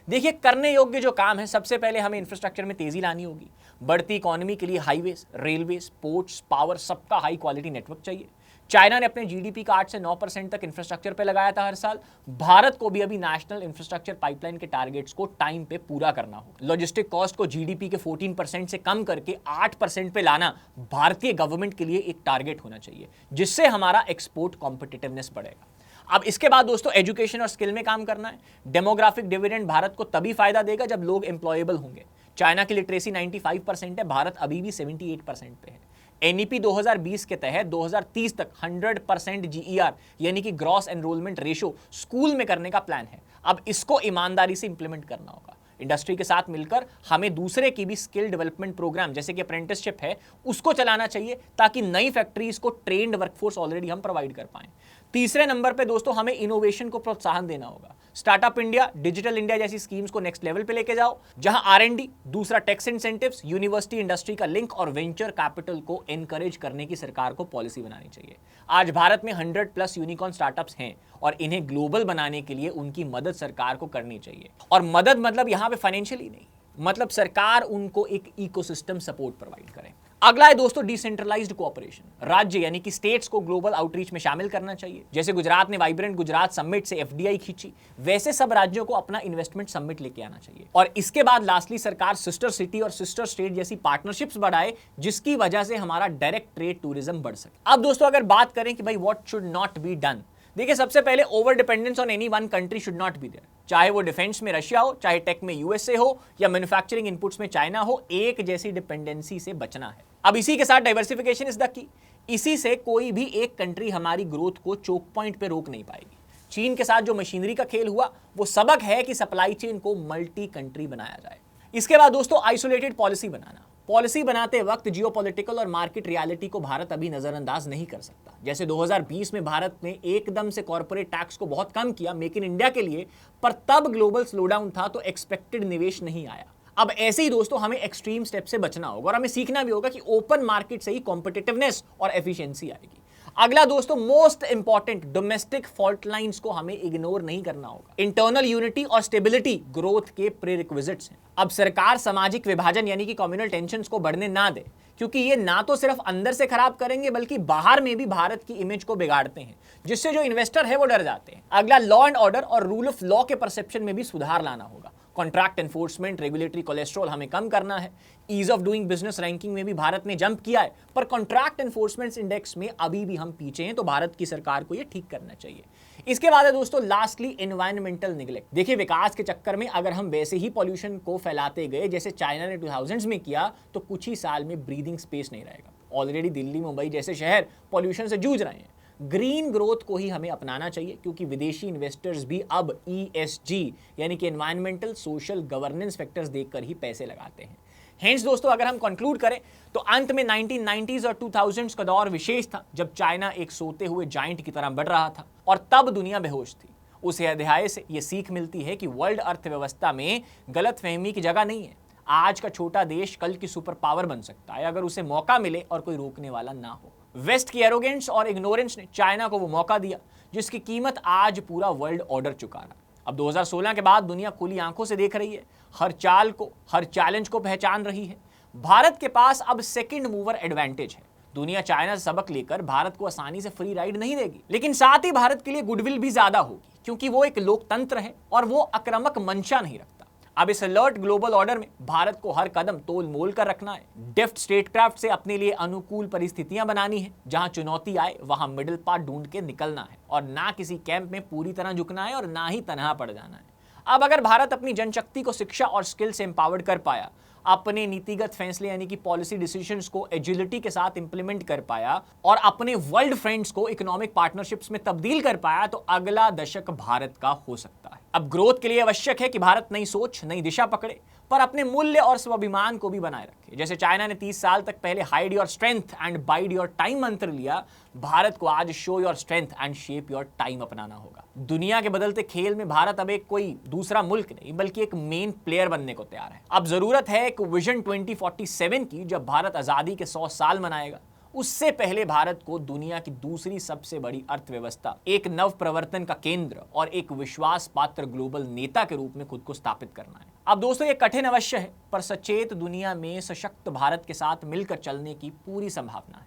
देखिए, करने योग्य जो काम है, सबसे पहले हमें इंफ्रास्ट्रक्चर में तेजी लानी होगी। बढ़ती इकोनॉमी के लिए हाईवेज, रेलवेज, पोर्ट्स, पावर, सबका हाई क्वालिटी नेटवर्क चाहिए। चाइना ने अपने GDP का 8 से 9% तक इंफ्रास्ट्रक्चर पे लगाया था हर साल। भारत को भी अभी नेशनल इंफ्रास्ट्रक्चर पाइपलाइन के टारगेट्स को टाइम पे पूरा करना होगा। लॉजिस्टिक कॉस्ट को GDP के 14% से कम करके 8% पे लाना भारतीय गवर्नमेंट के लिए एक टारगेट होना चाहिए, जिससे हमारा एक्सपोर्ट कॉम्पिटिटिवनेस बढ़ेगा। अब इसके बाद दोस्तों एजुकेशन और स्किल में काम करना है। डेमोग्राफिक डिविडेंड भारत को तभी फायदा देगा जब लोग एम्प्लॉयबल होंगे। चाइना की लिटरेसी 95% है, भारत अभी भी 78% पे है। NEP 2020 के तहत 2030 तक 100% GER यानी कि ग्रॉस एनरोलमेंट रेशो स्कूल में करने का प्लान है। अब इसको ईमानदारी से इंप्लीमेंट करना होगा। इंडस्ट्री के साथ मिलकर हमें दूसरे की भी स्किल डेवलपमेंट प्रोग्राम जैसे कि अप्रेंटिसशिप है उसको चलाना चाहिए, ताकि नई फैक्ट्रीज को ट्रेंड वर्कफोर्स ऑलरेडी हम प्रोवाइड कर पाएं। तीसरे नंबर पे दोस्तों हमें इनोवेशन को प्रोत्साहन देना होगा। स्टार्टअप इंडिया, डिजिटल इंडिया जैसी स्कीम्स को नेक्स्ट लेवल पे लेके जाओ, जहां R&D, दूसरा टैक्स इंसेंटिव्स, यूनिवर्सिटी इंडस्ट्री का लिंक और वेंचर कैपिटल को एनकरेज करने की सरकार को पॉलिसी बनानी चाहिए। आज भारत में 100+ यूनिकॉर्न स्टार्टअप्स हैं और इन्हें ग्लोबल बनाने के लिए उनकी मदद सरकार को करनी चाहिए। और मदद मतलब यहां पे फाइनेंशियली नहीं, मतलब सरकार उनको एक इकोसिस्टम सपोर्ट प्रोवाइड करे। अगला है दोस्तों डिसेंट्रलाइज्ड कोऑपरेशन। राज्य यानी कि स्टेट्स को ग्लोबल आउटरीच में शामिल करना चाहिए। जैसे गुजरात ने वाइब्रेंट गुजरात समिट से एफडीआई खींची, वैसे सब राज्यों को अपना इन्वेस्टमेंट समिट लेके आना चाहिए। और इसके बाद लास्टली सरकार सिस्टर सिटी और सिस्टर स्टेट जैसी पार्टनरशिप्स बढ़ाए, जिसकी वजह से हमारा डायरेक्ट ट्रेड टूरिज्म बढ़ सके। अब दोस्तों अगर बात करें कि भाई what should not be done, देखिए सबसे पहले over dependence on any one country should not be there. चाहे वो डिफेंस में रशिया हो, चाहे टेक में यूएसए हो, या मैन्युफैक्चरिंग इनपुट्स में चाइना हो, एक जैसी डिपेंडेंसी से बचना है। अब इसी के साथ डाइवर्सिफिकेशन इज द की। इसी से कोई भी एक कंट्री हमारी ग्रोथ को चोक पॉइंट पे रोक नहीं पाएगी। चीन के साथ जो मशीनरी का खेल हुआ वो सबक है कि सप्लाई चेन को मल्टी कंट्री बनाया जाए। इसके बाद दोस्तों आइसोलेटेड पॉलिसी बनाना। पॉलिसी बनाते वक्त जियोपॉलिटिकल और मार्केट रियलिटी को भारत अभी नजरअंदाज नहीं कर सकता। जैसे 2020 में भारत ने एकदम से कॉर्पोरेट टैक्स को बहुत कम किया मेक इन इंडिया के लिए, पर तब ग्लोबल स्लोडाउन था तो एक्सपेक्टेड निवेश नहीं आया। अब ऐसे ही दोस्तों हमें एक्सट्रीम स्टेप से बचना होगा और हमें सीखना भी होगा कि ओपन मार्केट से ही कॉम्पिटिटिवनेस और एफिशिएंसी आएगी। अगला दोस्तों most important, domestic fault lines को हमें इग्नोर नहीं करना होगा। इंटरनल यूनिटी और स्टेबिलिटी ग्रोथ के प्रीरिक्विजिट्स हैं। अब सरकार सामाजिक विभाजन यानी कि कम्युनल टेंशंस को बढ़ने ना दे, क्योंकि ये ना तो सिर्फ अंदर से खराब करेंगे बल्कि बाहर में भी भारत की इमेज को बिगाड़ते हैं, जिससे जो इन्वेस्टर है वो डर जाते हैं। अगला लॉ एंड ऑर्डर और रूल ऑफ लॉ के परसेप्शन में भी सुधार लाना होगा। कॉन्ट्रैक्ट एनफोर्समेंट, रेगुलेटरी कोलेस्ट्रॉल हमें कम करना है। Ease of doing business ranking में भी भारत ने जंप किया है, पर कॉन्ट्रैक्ट एनफोर्समेंट इंडेक्स में अभी भी हम पीछे हैं, तो भारत की सरकार को ये ठीक करना चाहिए। इसके बाद है दोस्तों लास्टली एनवायरमेंटल निग्लेक्ट। देखिए विकास के चक्कर में अगर हम वैसे ही पॉल्यूशन को फैलाते गए जैसे चाइना ने 2000s में किया, तो कुछ ही साल में ब्रीदिंग स्पेस नहीं रहेगा। ऑलरेडी दिल्ली मुंबई जैसे शहर पॉल्यूशन से जूझ रहे हैं। ग्रीन ग्रोथ को ही हमें अपनाना चाहिए, क्योंकि विदेशी इन्वेस्टर्स भी अब ESG यानी कि एनवायरमेंटल सोशल गवर्नेंस फैक्टर्स देखकर ही पैसे लगाते हैं। हेंस दोस्तों अगर हम कंक्लूड करें तो अंत में 1990s और 2000s का दौर विशेष था, जब चाइना एक सोते हुए जाइंट की तरह बढ़ रहा था और तब दुनिया बेहोश थी। उस अध्याय से यह सीख मिलती है कि वर्ल्ड अर्थव्यवस्था में गलतफहमी की जगह नहीं है। आज का छोटा देश कल की सुपर पावर बन सकता है अगर उसे मौका मिले और कोई रोकने वाला ना हो। वेस्ट की एरोगेंस और इग्नोरेंस ने चाइना को वो मौका दिया जिसकी कीमत आज पूरा वर्ल्ड ऑर्डर चुका रहा। अब 2016 के बाद दुनिया खुली आंखों से देख रही है, हर चाल को, हर चैलेंज को पहचान रही है। भारत के पास अब सेकंड मूवर एडवांटेज है। दुनिया चाइना से सबक लेकर भारत को आसानी से फ्री राइड नहीं देगी, लेकिन साथ ही भारत के लिए गुडविल भी ज्यादा होगी, क्योंकि वो एक लोकतंत्र है और वो आक्रामक मंशा नहीं रखता। अब इस अलर्ट ग्लोबल ऑर्डर में भारत को हर कदम तोल मोल कर रखना है। डेफ्ट स्टेटक्राफ्ट से अपने लिए अनुकूल परिस्थितियां बनानी है। जहां चुनौती आए वहां मिडिल पाथ ढूंढ के निकलना है और ना किसी कैंप में पूरी तरह झुकना है और ना ही तनहा पड़ जाना है। अब अगर भारत अपनी जनशक्ति को शिक्षा और स्किल से एम्पावर्ड कर पाया, अपने नीतिगत फैसले यानी कि पॉलिसी डिसीजंस को एजिलिटी के साथ इंप्लीमेंट कर पाया और अपने वर्ल्ड फ्रेंड्स को इकोनॉमिक पार्टनरशिप्स में तब्दील कर पाया, तो अगला दशक भारत का हो सकता है। अब ग्रोथ के लिए आवश्यक है कि भारत नई सोच, नई दिशा पकड़े, पर अपने मूल्य और स्वाभिमान को भी बनाए रखे। जैसे चाइना ने 30 साल तक पहले hide your strength and wide your time मंत्र लिया, भारत को आज show your strength and shape your time अपनाना होगा। दुनिया के बदलते खेल में भारत अब एक कोई दूसरा मुल्क नहीं बल्कि एक मेन प्लेयर बनने को तैयार है। अब जरूरत है एक विजन 2047 की, जब भारत आजादी के 100 साल मनाएगा। उससे पहले भारत को दुनिया की दूसरी सबसे बड़ी अर्थव्यवस्था, एक नव प्रवर्तन का केंद्र और एक विश्वास पात्र ग्लोबल नेता के रूप में खुद को स्थापित करना है। अब दोस्तों ये कठिन अवश्य है, पर सचेत दुनिया में सशक्त भारत के साथ मिलकर चलने की पूरी संभावना है।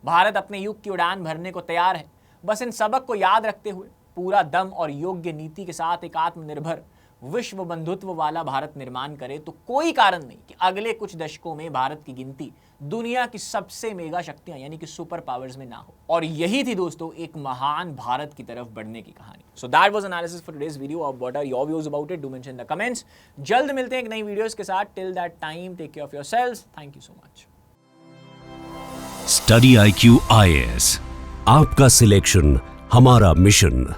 भारत अपने युग की उड़ान भरने को तैयार है। बस इन सबक को याद रखते हुए पूरा दम और योग्य नीति के साथ एक आत्मनिर्भर विश्व बंधुत्व वाला भारत निर्माण करे, तो कोई कारण नहीं कि अगले कुछ दशकों में भारत की गिनती दुनिया की सबसे मेगा शक्तियां यानी कि सुपर पावर्स में ना हो। और यही थी दोस्तों एक महान भारत की तरफ बढ़ने की कहानी। So that was analysis for today's video. Of what are your views about it, do mention in the comments. जल्द मिलते हैं एक नई वीडियोस के साथ। Till that time, take care of yourselves. Thank you so much. Study IQ IAS, आपका selection हमारा mission.